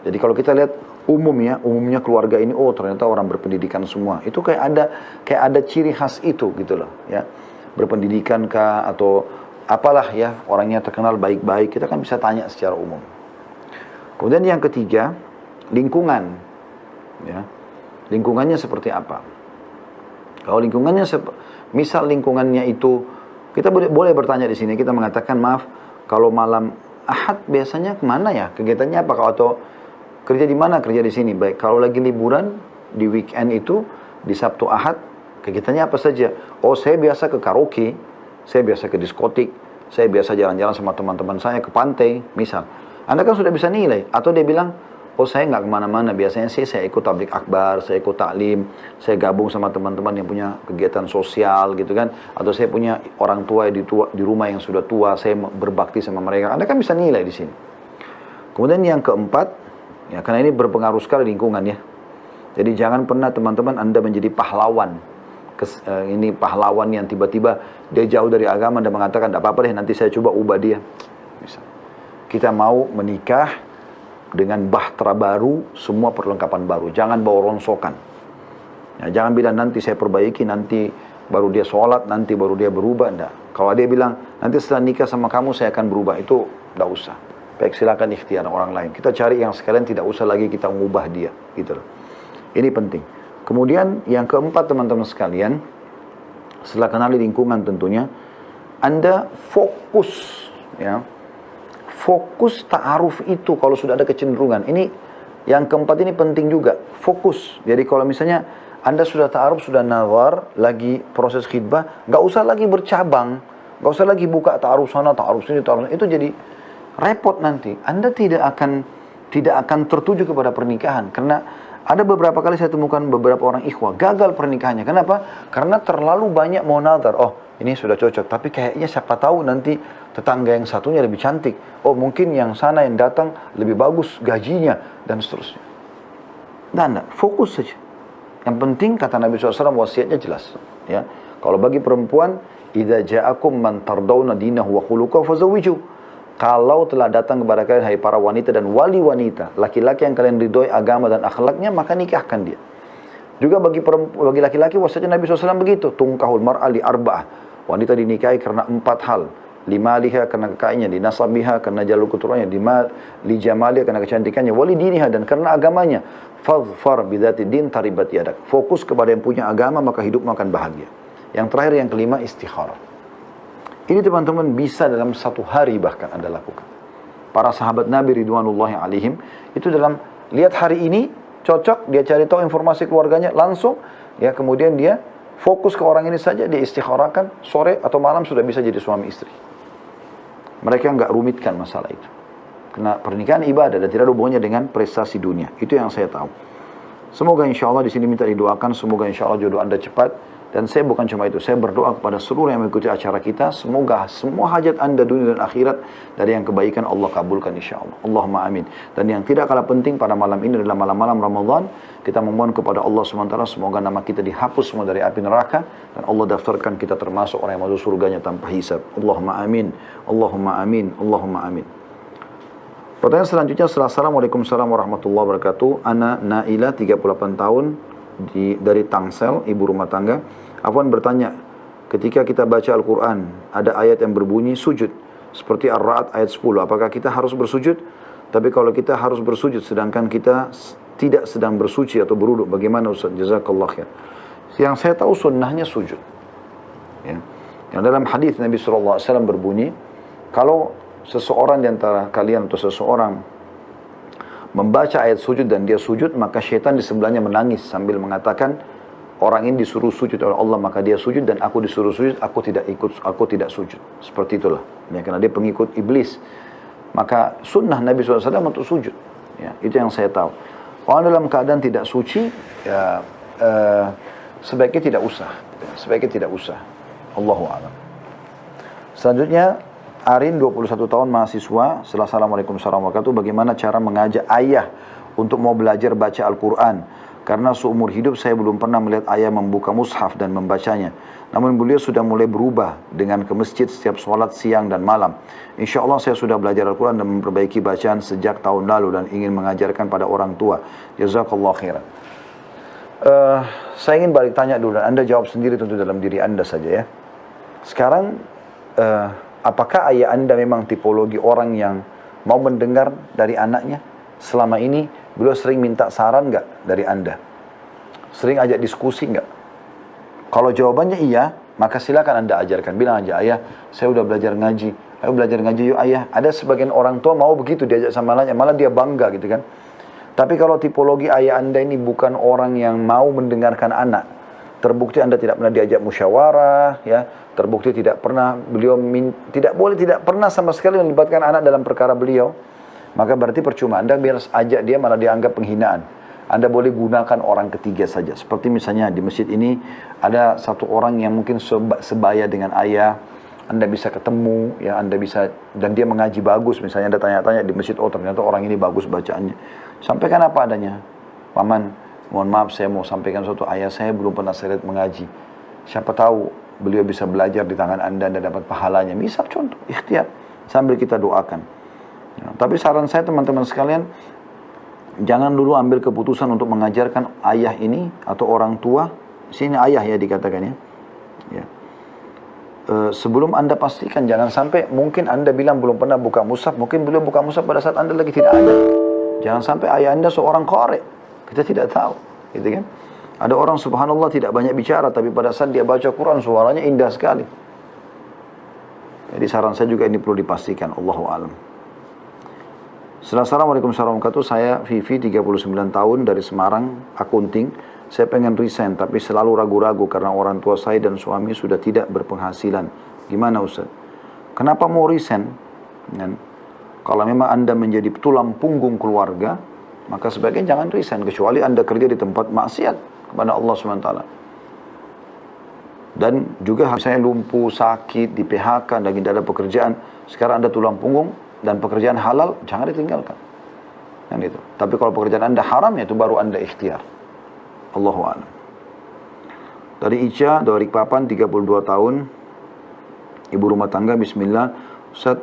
Jadi kalau kita lihat umumnya keluarga ini, oh ternyata orang berpendidikan semua. Itu kayak ada ciri khas itu gitu loh, ya. Berpendidikan kah atau apalah ya, orangnya terkenal baik-baik, kita kan bisa tanya secara umum. Kemudian yang ketiga, lingkungan, ya. Lingkungannya seperti apa? Kalau lingkungannya, misal lingkungannya itu, kita boleh bertanya di sini, kita mengatakan, maaf, kalau malam Ahad biasanya kemana ya? Kegiatannya apa? Kalau atau kerja di mana? Kerja di sini. Baik, kalau lagi liburan, di weekend itu, di Sabtu Ahad, kegiatannya apa saja? Oh, saya biasa ke karaoke, saya biasa ke diskotik, saya biasa jalan-jalan sama teman-teman saya ke pantai, misal. Anda kan sudah bisa nilai. Atau dia bilang, oh saya nggak kemana-mana, biasanya sih saya ikut tablik akbar, saya ikut taklim, saya gabung sama teman-teman yang punya kegiatan sosial gitu kan. Atau saya punya orang tua di rumah yang sudah tua, saya berbakti sama mereka. Anda kan bisa nilai di sini. Kemudian yang keempat, ya karena ini berpengaruh sekali lingkungan ya. Jadi jangan pernah teman-teman Anda menjadi pahlawan. Ini pahlawan yang tiba-tiba dia jauh dari agama dan mengatakan, tidak apa-apa deh nanti saya coba ubah dia. Misal. Kita mau menikah dengan bahtera baru, semua perlengkapan baru. Jangan bawa ronsokan. Ya, jangan bilang nanti saya perbaiki, nanti baru dia sholat, nanti baru dia berubah. Enggak. Kalau dia bilang, nanti setelah nikah sama kamu saya akan berubah, itu tidak usah. Baik, silakan ikhtiar orang lain. Kita cari yang sekalian tidak usah lagi kita mengubah dia. Gitu loh. Ini penting. Kemudian yang keempat teman-teman sekalian, setelah kenali lingkungan tentunya, Anda fokus ya. Fokus ta'aruf itu kalau sudah ada kecenderungan. Ini yang keempat ini penting juga. Fokus. Jadi kalau misalnya Anda sudah ta'aruf, sudah nazar, lagi proses khidbah, nggak usah lagi bercabang. Nggak usah lagi buka ta'aruf sana, ta'aruf sini, ta'aruf sana. Itu jadi repot nanti. Anda tidak akan tertuju kepada pernikahan. Karena ada beberapa kali saya temukan beberapa orang ikhwah gagal pernikahannya. Kenapa? Karena terlalu banyak mau nazar. Oh, ini sudah cocok. Tapi kayaknya siapa tahu nanti tetangga yang satunya lebih cantik. Oh, mungkin yang sana yang datang lebih bagus gajinya dan seterusnya. Dan fokus saja. Yang penting kata Nabi SAW wasiatnya jelas. Ya, kalau bagi perempuan, idza ja'akum man tardawna dinahu wa khuluquhu fazawwiju. Kalau telah datang kepada kalian hai para wanita dan wali wanita, laki-laki yang kalian ridhoi agama dan akhlaknya, maka nikahkan dia. Juga bagi laki-laki wasiatnya Nabi SAW begitu. Tungkahul mar'a li arba'ah. Wanita dinikahi karena 4 hal. Limaliha karena kekayaannya, linasabiha karena jalur keturunannya, li jamaliha karena kecantikannya, wali diniha dan karena agamanya. Fadhfar bidzati din taribat yadak. Fokus kepada yang punya agama maka hidupmu akan bahagia. Yang terakhir yang kelima istikharah. Ini teman-teman bisa dalam 1 hari bahkan Anda lakukan. Para sahabat Nabi ridwanullahi alaihim itu dalam lihat hari ini cocok, dia cari tahu informasi keluarganya langsung ya, kemudian dia fokus ke orang ini saja, dia istikharahkan, sore atau malam sudah bisa jadi suami istri. Mereka nggak rumitkan masalah itu. Karena pernikahan ibadah dan tidak ada hubungannya dengan prestasi dunia. Itu yang saya tahu. Semoga insya Allah di sini minta didoakan, semoga insya Allah jodoh Anda cepat. Dan saya bukan cuma itu, saya berdoa kepada seluruh yang mengikuti acara kita, semoga semua hajat Anda dunia dan akhirat dari yang kebaikan Allah kabulkan insya Allah. Allahumma amin. Dan yang tidak kalah penting pada malam ini adalah malam-malam Ramadan, kita memohon kepada Allah SWT, semoga nama kita dihapus semua dari api neraka, dan Allah daftarkan kita termasuk orang yang masuk surganya tanpa hisab. Allahumma amin. Allahumma amin. Allahumma amin. Pertanyaan selanjutnya, Assalamualaikum warahmatullahi wabarakatuh. Ana Naila, 38 tahun, dari Tangsel, ibu rumah tangga. Afwan bertanya, ketika kita baca Al-Quran, ada ayat yang berbunyi sujud, seperti Ar-Ra'd ayat 10, apakah kita harus bersujud? Tapi kalau kita harus bersujud, sedangkan kita tidak sedang bersuci atau beruduk, bagaimana Ustaz? Jazakallah khair. Yang saya tahu sunnahnya sujud. Ya. Yang dalam hadis Nabi SAW berbunyi, kalau seseorang di antara kalian atau seseorang membaca ayat sujud dan dia sujud, maka syaitan di sebelahnya menangis sambil mengatakan, orang ini disuruh sujud oleh Allah maka dia sujud, dan aku disuruh sujud, aku tidak sujud. Seperti itulah. Ya, karena dia pengikut iblis. Maka sunnah Nabi SAW untuk sujud. Ya, itu yang saya tahu. Orang dalam keadaan tidak suci, ya, sebaiknya tidak usah. Sebaiknya tidak usah. Allahu a'lam. Selanjutnya, Arin, 21 tahun, mahasiswa. Assalamualaikum warahmatullahi wabarakatuh. Bagaimana cara mengajak ayah untuk mau belajar baca Al-Quran? Karena seumur hidup saya belum pernah melihat ayah membuka mushaf dan membacanya. Namun beliau sudah mulai berubah dengan ke masjid setiap sholat siang dan malam. Insya Allah saya sudah belajar Al-Quran dan memperbaiki bacaan sejak tahun lalu dan ingin mengajarkan pada orang tua. Jazakallah khairan. Saya ingin balik tanya dulu, dan Anda jawab sendiri tentu dalam diri Anda saja ya. Sekarang, apakah ayah Anda memang tipologi orang yang mau mendengar dari anaknya? Selama ini beliau sering minta saran nggak dari Anda? Sering ajak diskusi nggak? Kalau jawabannya iya, maka silakan Anda ajarkan. Bilang aja, ayah, saya udah belajar ngaji. Ayo belajar ngaji yuk ayah. Ada sebagian orang tua mau begitu diajak sama anaknya, malah dia bangga gitu kan. Tapi kalau tipologi ayah Anda ini bukan orang yang mau mendengarkan anak, terbukti Anda tidak pernah diajak musyawarah, ya, terbukti tidak pernah tidak pernah sama sekali melibatkan anak dalam perkara beliau, maka berarti percuma. Anda biar ajak dia malah dianggap penghinaan. Anda boleh gunakan orang ketiga saja. Seperti misalnya di masjid ini ada satu orang yang mungkin sebaya dengan ayah. Anda bisa ketemu, ya, Anda bisa, dan dia mengaji bagus. Misalnya Anda tanya-tanya di masjid, oh ternyata orang ini bagus bacaannya. Sampaikan apa adanya. Paman, mohon maaf saya mau sampaikan sesuatu. Ayah saya belum pernah saya lihat mengaji. Siapa tahu beliau bisa belajar di tangan Anda dapat pahalanya. Misal contoh, ikhtiar. Sambil kita doakan. Ya, tapi saran saya teman-teman sekalian, jangan dulu ambil keputusan untuk mengajarkan ayah ini atau orang tua. Sini ayah ya dikatakan ya. Ya. Sebelum Anda pastikan, jangan sampai mungkin Anda bilang belum pernah buka mushaf, mungkin beliau buka mushaf pada saat Anda lagi tidak ada. Jangan sampai ayah Anda seorang qari, kita tidak tahu, gitu kan? Ada orang subhanallah tidak banyak bicara, tapi pada saat dia baca Quran suaranya indah sekali. Jadi saran saya juga ini perlu dipastikan. Allahu a'lam. Assalamualaikum warahmatullahi wabarakatuh. Saya Vivi, 39 tahun, dari Semarang, akunting. Saya pengen resign, tapi selalu ragu-ragu karena orang tua saya dan suami sudah tidak berpenghasilan. Gimana Ustaz? Kenapa mau resign? Dan kalau memang Anda menjadi tulang punggung keluarga, maka sebaiknya jangan resign, kecuali Anda kerja di tempat maksiat kepada Allah SWT. Dan juga saya lumpuh, sakit, di PHK, dan tidak ada pekerjaan. Sekarang Anda tulang punggung, dan pekerjaan halal, jangan ditinggalkan. Kan itu. Tapi kalau pekerjaan Anda haram, ya itu baru Anda ikhtiar. Allahu a'lam. Dari Ica, dari Papan, 32 tahun, ibu rumah tangga. Bismillah. Ustaz,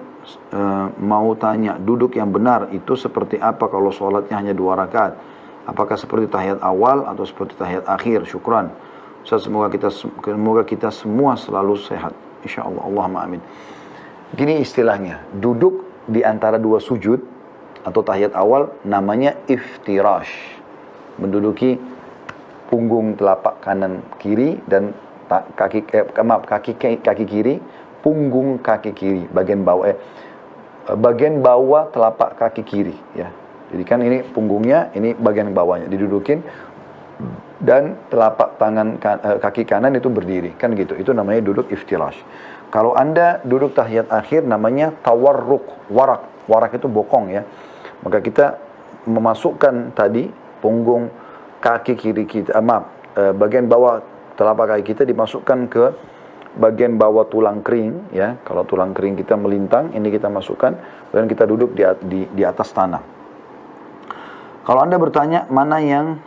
mau tanya, duduk yang benar itu seperti apa kalau sholatnya hanya 2 rakaat? Apakah seperti tahiyat awal atau seperti tahiyat akhir? Syukran. Ustaz, semoga kita semua selalu sehat. InsyaAllah. Allahumma amin. Gini istilahnya, duduk di antara 2 sujud atau tahiyat awal namanya iftirash. Menduduki punggung telapak kanan kiri dan kaki kiri, punggung kaki kiri, bagian bawah telapak kaki kiri, ya. Jadi kan ini punggungnya, ini bagian bawahnya didudukin, dan telapak tangan kaki kanan itu berdiri, kan gitu. Itu namanya duduk iftirash. Kalau Anda duduk tahiyat akhir namanya tawarruk, warak itu bokong, ya. Maka kita memasukkan tadi punggung kaki kiri kita, bagian bawah telapak kaki kita dimasukkan ke bagian bawah tulang kering, ya. Kalau tulang kering kita melintang, ini kita masukkan, dan kita duduk di atas tanah. Kalau Anda bertanya mana yang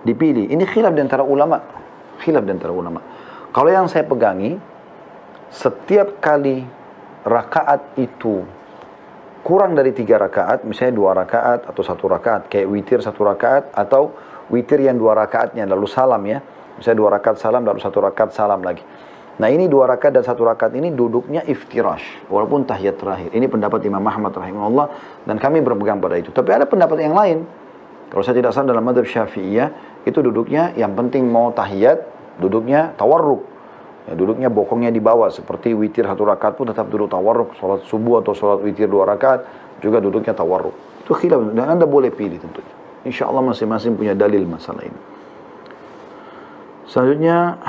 dipilih, ini khilaf di antara ulama. Kalau yang saya pegangi, setiap kali rakaat itu kurang dari 3 rakaat, misalnya 2 rakaat atau 1 rakaat, kayak witir 1 rakaat, atau witir yang 2 rakaatnya lalu salam, ya. Misalnya 2 rakaat salam, lalu 1 rakaat salam lagi. Nah ini 2 rakaat dan 1 rakaat ini duduknya iftirash, walaupun tahiyat terakhir. Ini pendapat Imam Ahmad rahimahullah, dan kami berpegang pada itu. Tapi ada pendapat yang lain. Kalau saya tidak salah dalam mazhab Syafi'iyah, itu duduknya yang penting mau tahiyat, duduknya tawarruk. Ya, duduknya bokongnya di bawah, seperti witir 1 rakaat pun tetap duduk tawarruk. Salat subuh atau salat witir 2 rakaat juga duduknya tawarruk. Itu khilaf, dan Anda boleh pilih tentunya. Insya Allah masing-masing punya dalil masalah ini. Selanjutnya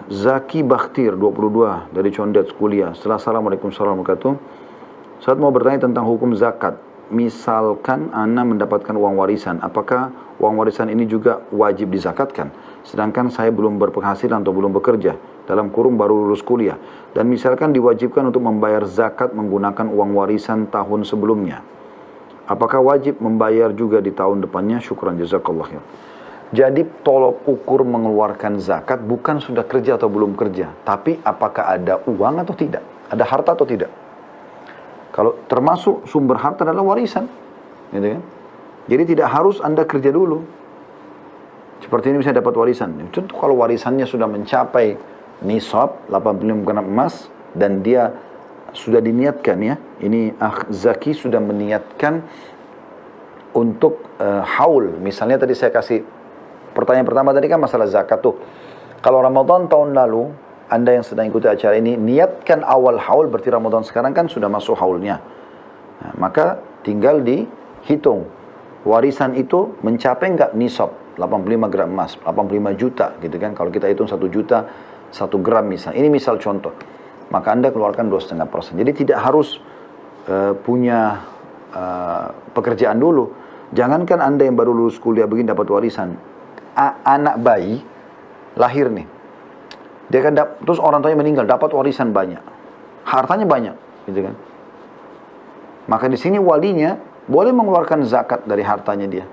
Zaki Bakhtir, 22, dari Condet, kuliah. Assalamualaikum warahmatullahi wabarakatuh. Saat mau bertanya tentang hukum zakat. Misalkan Ana mendapatkan uang warisan, apakah uang warisan ini juga wajib dizakatkan? Sedangkan saya belum berpenghasilan atau belum bekerja, dalam kurung baru lulus kuliah. Dan misalkan diwajibkan untuk membayar zakat menggunakan uang warisan tahun sebelumnya. Apakah wajib membayar juga di tahun depannya? Syukran, jazakallah khair. Jadi tolok ukur mengeluarkan zakat bukan sudah kerja atau belum kerja, tapi apakah ada uang atau tidak, ada harta atau tidak. Kalau termasuk sumber harta adalah warisan, gitu kan? Jadi tidak harus Anda kerja dulu. Seperti ini bisa dapat warisan. Contoh kalau warisannya sudah mencapai nisab 85 gram emas dan dia sudah diniatkan, ya. Ini Zaki sudah meniatkan untuk haul. Misalnya tadi saya kasih Pertanyaan pertama tadi kan masalah zakat tuh. Kalau Ramadan tahun lalu, Anda yang sedang ikuti acara ini, niatkan awal haul, berarti Ramadan sekarang kan sudah masuk haulnya. Nah, maka tinggal dihitung. Warisan itu mencapai nggak nisab? 85 gram emas, 85 juta gitu kan. Kalau kita hitung 1 juta, 1 gram misal. Ini misal contoh. Maka Anda keluarkan 2,5%. Jadi tidak harus punya pekerjaan dulu. Jangankan Anda yang baru lulus kuliah begini dapat warisan. Anak bayi lahir nih, dia kan terus orang tuanya meninggal, dapat warisan banyak, hartanya banyak, gitu kan. Maka di sini walinya boleh mengeluarkan zakat dari hartanya dia,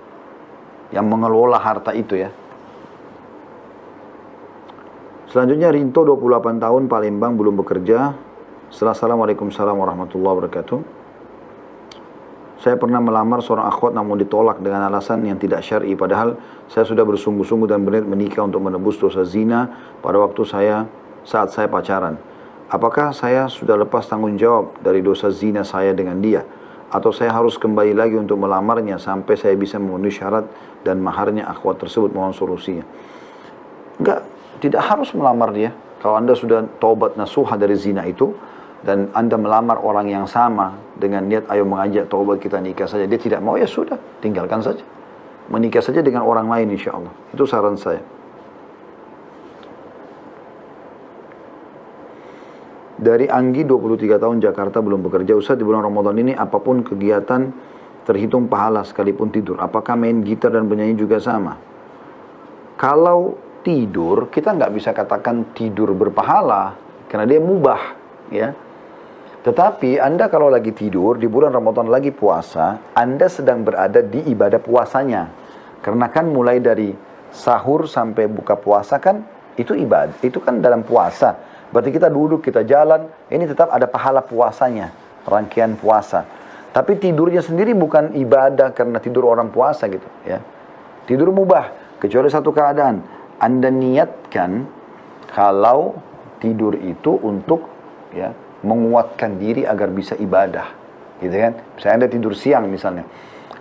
yang mengelola harta itu ya. Selanjutnya Rinto 28 tahun Palembang belum bekerja. Assalamualaikum warahmatullahi wabarakatuh. Saya pernah melamar seorang akhwat namun ditolak dengan alasan yang tidak syar'i. Padahal saya sudah bersungguh-sungguh dan berniat menikah untuk menebus dosa zina pada waktu saat saya pacaran. Apakah saya sudah lepas tanggung jawab dari dosa zina saya dengan dia? Atau saya harus kembali lagi untuk melamarnya sampai saya bisa memenuhi syarat dan maharnya akhwat tersebut? Mohon solusinya. Enggak, tidak harus melamar dia. Kalau Anda sudah taubat nasuha dari zina itu, dan Anda melamar orang yang sama dengan niat ayo mengajak taubat kita nikah saja, dia tidak mau, ya sudah, tinggalkan saja, menikah saja dengan orang lain insya Allah. Itu saran saya. Dari Anggi 23 tahun Jakarta belum bekerja. Ustaz, di bulan Ramadan ini apapun kegiatan terhitung pahala sekalipun tidur. Apakah main gitar dan bernyanyi juga sama? Kalau tidur, kita nggak bisa katakan tidur berpahala karena dia mubah ya. Tetapi Anda kalau lagi tidur, di bulan Ramadan lagi puasa, Anda sedang berada di ibadah puasanya. Karena kan mulai dari sahur sampai buka puasa kan, itu ibadah, itu kan dalam puasa. Berarti kita duduk, kita jalan, ini tetap ada pahala puasanya, rangkaian puasa. Tapi tidurnya sendiri bukan ibadah karena tidur orang puasa gitu ya. Tidur mubah, kecuali satu keadaan. Anda niatkan kalau tidur itu untuk ya menguatkan diri agar bisa ibadah, gitu kan? Misalnya Anda tidur siang misalnya,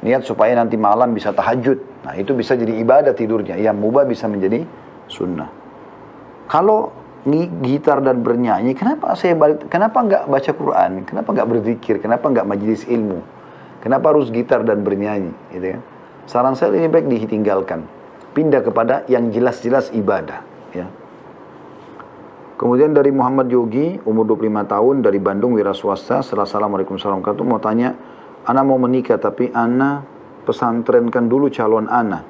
niat supaya nanti malam bisa tahajud. Nah itu bisa jadi ibadah tidurnya, yang mubah bisa menjadi sunnah. Kalau gitar dan bernyanyi, kenapa nggak baca Quran? Kenapa nggak berzikir? Kenapa nggak majelis ilmu? Kenapa harus gitar dan bernyanyi? Gitu kan? Saran saya lebih baik ditinggalkan, pindah kepada yang jelas-jelas ibadah. Ya. Kemudian dari Muhammad Yogi, umur 25 tahun, dari Bandung, wira swasta. Assalamualaikum warahmatullahi wabarakatuh. Mau tanya, Ana mau menikah, tapi Ana pesantrenkan dulu calon Ana.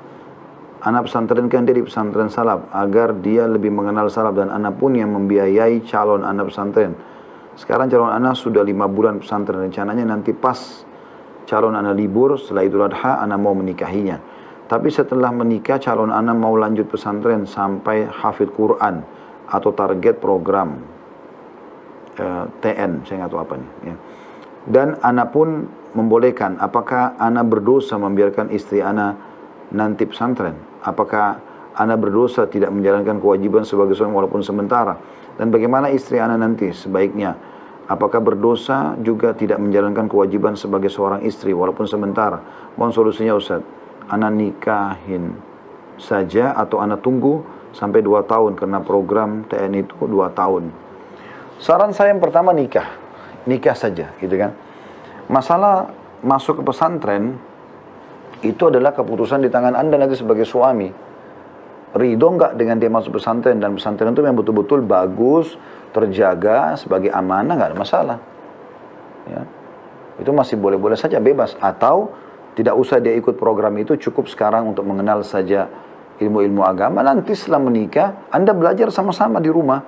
Ana pesantrenkan dia di pesantren salaf, agar dia lebih mengenal salaf, dan Ana pun yang membiayai calon Ana pesantren. Sekarang calon Ana sudah 5 bulan pesantren, rencananya nanti pas calon Ana libur, setelah Idul Adha, Ana mau menikahinya. Tapi setelah menikah, calon Ana mau lanjut pesantren sampai hafid Quran, atau target program TN, saya nggak tahu apa nih ya. Dan Ana pun membolehkan. Apakah Ana berdosa membiarkan istri Ana nanti pesantren? Apakah Ana berdosa tidak menjalankan kewajiban sebagai suami walaupun sementara? Dan bagaimana istri Ana nanti sebaiknya? Apakah berdosa juga tidak menjalankan kewajiban sebagai seorang istri walaupun sementara? Mohon solusinya Ustaz. Ana nikahin saja atau Ana tunggu sampai 2 tahun, karena program TN itu 2 tahun. Saran saya yang pertama nikah saja, gitu kan. Masalah masuk ke pesantren itu adalah keputusan di tangan Anda nanti sebagai suami. Ridho nggak dengan dia masuk pesantren, dan pesantren itu yang betul-betul bagus, terjaga sebagai amanah, nggak ada masalah. Ya. Itu masih boleh-boleh saja, bebas. Atau tidak usah dia ikut program itu, cukup sekarang untuk mengenal saja ilmu-ilmu agama. Nanti setelah menikah, Anda belajar sama-sama di rumah.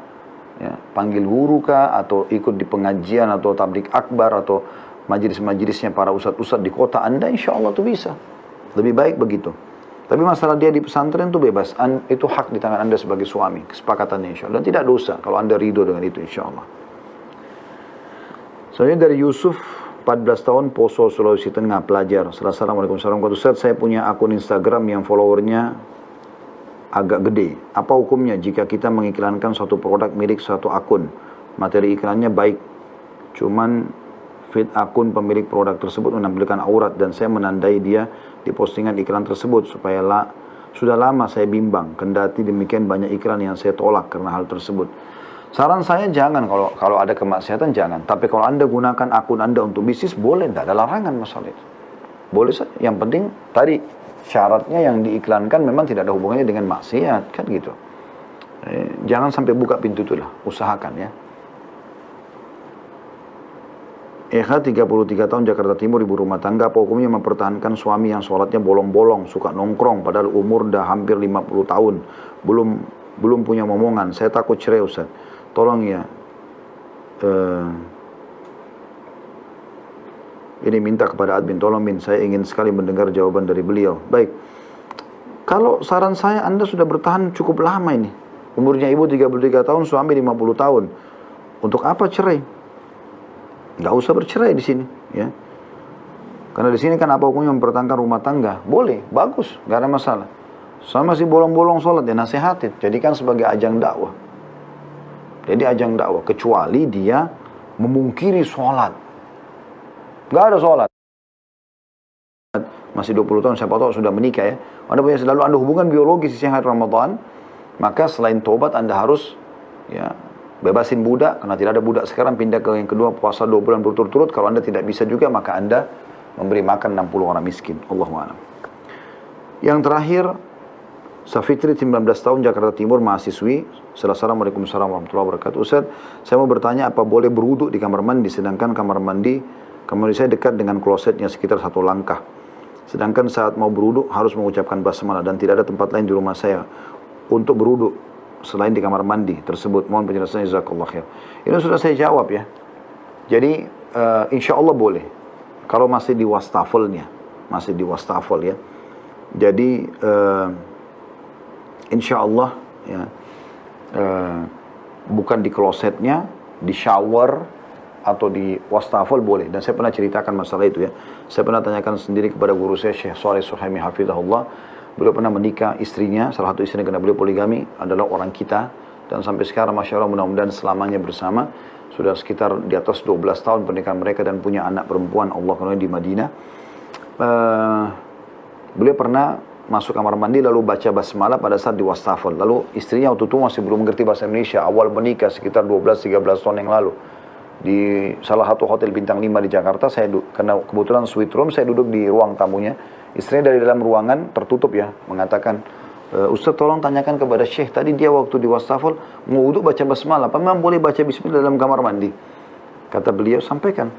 Ya, panggil guru kah, atau ikut di pengajian, atau tablik akbar, atau majelis-majelisnya para ustadz-ustadz di kota Anda, insya Allah itu bisa. Lebih baik begitu. Tapi masalah dia di pesantren itu bebas. Itu hak di tangan Anda sebagai suami. Kesepakatannya insya Allah. Dan tidak dosa kalau Anda ridho dengan itu insya Allah. Soalnya dari Yusuf, 14 tahun, Poso, Sulawesi Tengah, pelajar. Assalamualaikum warahmatullahi wabarakatuh. Saya punya akun Instagram yang followernya agak gede. Apa hukumnya jika kita mengiklankan suatu produk milik suatu akun? Materi iklannya baik, cuman feed akun pemilik produk tersebut menampilkan aurat, dan saya menandai dia di postingan iklan tersebut supaya Sudah lama saya bimbang, kendati demikian banyak iklan yang saya tolak karena hal tersebut. Saran saya jangan, kalau ada kemaksiatan jangan. Tapi kalau Anda gunakan akun Anda untuk bisnis, boleh, tidak ada larangan masalah itu. Boleh saja. Yang penting tadi syaratnya yang diiklankan memang tidak ada hubungannya dengan maksiat, kan gitu. Jangan sampai buka pintu itu lah, usahakan ya. Eka 33 tahun Jakarta Timur, ibu rumah tangga, apa hukumnya mempertahankan suami yang sholatnya bolong-bolong, suka nongkrong, padahal umur dah hampir 50 tahun, belum punya momongan. Saya takut cerai Ustaz. Tolong ya. Ini minta kepada admin, tolong min, saya ingin sekali mendengar jawaban dari beliau. Baik. Kalau saran saya, Anda sudah bertahan cukup lama ini. Umurnya ibu 33 tahun, suami 50 tahun. Untuk apa cerai? Nggak usah bercerai di sini, ya. Karena di sini kan apa hukumnya mempertahankan rumah tangga? Boleh, bagus, nggak ada masalah. Sama masih bolong-bolong sholat, ya nasihatin. Jadikan sebagai ajang dakwah. Jadi ajang dakwah, kecuali dia memungkiri sholat. Nggak ada sholat. Masih 20 tahun, siapa tahu sudah menikah ya. Anda punya selalu Anda hubungan biologis di siang hari Ramadan, maka selain tobat Anda harus ya bebasin budak, karena tidak ada budak sekarang, pindah ke yang kedua, puasa 2 bulan berturut-turut. Kalau Anda tidak bisa juga, maka Anda memberi makan 60 orang miskin. Allahu'alam. Yang terakhir, Safitri 19 tahun Jakarta Timur, mahasiswi. Assalamualaikum warahmatullahi wabarakatuh. Ustaz, saya mau bertanya apa boleh berwudu di kamar mandi, sedangkan kamar mandi saya dekat dengan klosetnya sekitar 1 langkah. Sedangkan saat mau berwudu harus mengucapkan basmalah dan tidak ada tempat lain di rumah saya untuk berwudu selain di kamar mandi tersebut. Mohon penjelasannya, jazakallah khair. Ini sudah saya jawab ya. Jadi insya Allah boleh kalau masih di wastafelnya, masih di wastafel ya. Jadi insya Allah ya, bukan di klosetnya, di shower atau di wastafel boleh. Dan saya pernah ceritakan masalah itu ya. Saya pernah tanyakan sendiri kepada guru saya, Syekh Shalih Suhaimi hafizahullah. Beliau pernah menikah, istrinya, salah satu istrinya karena beliau poligami, adalah orang kita. Dan sampai sekarang, Masya Allah, mudah-mudahan selamanya bersama. Sudah sekitar di atas 12 tahun pernikahan mereka dan punya anak perempuan, Allah di Madinah. Beliau pernah masuk kamar mandi lalu baca basmalah pada saat di wastafel. Lalu istrinya waktu itu masih belum mengerti bahasa Indonesia, awal menikah sekitar 12-13 tahun yang lalu. Di salah satu hotel bintang 5 di Jakarta, karena kebetulan suite room, saya duduk di ruang tamunya. Istrinya dari dalam ruangan tertutup ya, mengatakan, Ustaz tolong tanyakan kepada Syekh, tadi dia waktu di wastafel mau wudhu baca basmalah, apa memang boleh baca bismillah dalam kamar mandi? Kata beliau, sampaikan,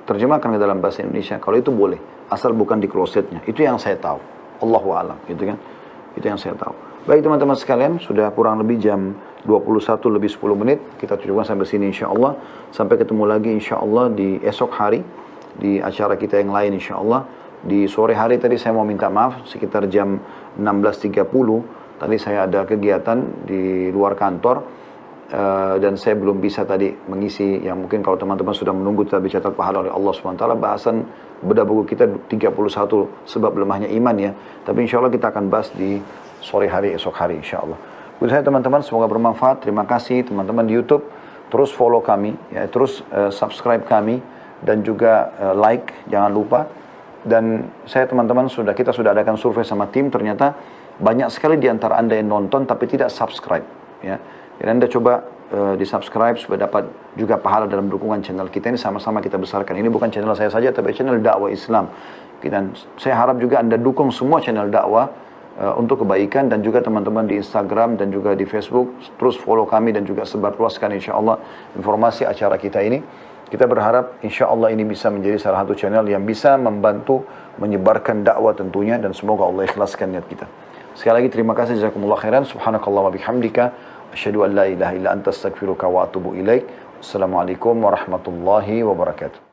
terjemahkan ke dalam bahasa Indonesia, kalau itu boleh, asal bukan di klosetnya. Itu yang saya tahu, Allahu a'lam, gitu kan? Itu yang saya tahu. Baik teman-teman sekalian, sudah kurang lebih jam 21 lebih 10 menit, kita cukupkan sampai sini insyaAllah. Sampai ketemu lagi insyaAllah di esok hari, di acara kita yang lain insyaAllah. Di sore hari tadi saya mau minta maaf, sekitar jam 16.30, tadi saya ada kegiatan di luar kantor, dan saya belum bisa tadi mengisi, yang mungkin kalau teman-teman sudah menunggu kita dicatat pahala oleh Allah SWT, bahasan bedah buku kita 31 sebab lemahnya iman ya, tapi insya Allah kita akan bahas di sore hari, esok hari insya Allah. Buat saya teman-teman, semoga bermanfaat. Terima kasih teman-teman di YouTube, terus follow kami, ya, terus subscribe kami, dan juga like, jangan lupa. Dan saya teman-teman kita sudah adakan survei sama tim, ternyata banyak sekali di antara Anda yang nonton tapi tidak subscribe ya. Jadi Anda coba di subscribe supaya dapat juga pahala dalam dukungan channel kita ini, sama-sama kita besarkan. Ini bukan channel saya saja tapi channel dakwah Islam. Dan saya harap juga Anda dukung semua channel dakwah untuk kebaikan, dan juga teman-teman di Instagram dan juga di Facebook terus follow kami dan juga sebarluaskan insyaallah informasi acara kita ini. Kita berharap insya Allah ini bisa menjadi salah satu channel yang bisa membantu menyebarkan dakwah tentunya, dan semoga Allah ikhlaskan niat kita. Sekali lagi terima kasih, jazakumullah khairan. Subhanakallah wa bihamdika, asyhadu an la ilaha illa anta astaghfiruka wa atubu ilaik. Assalamualaikum warahmatullahi wabarakatuh.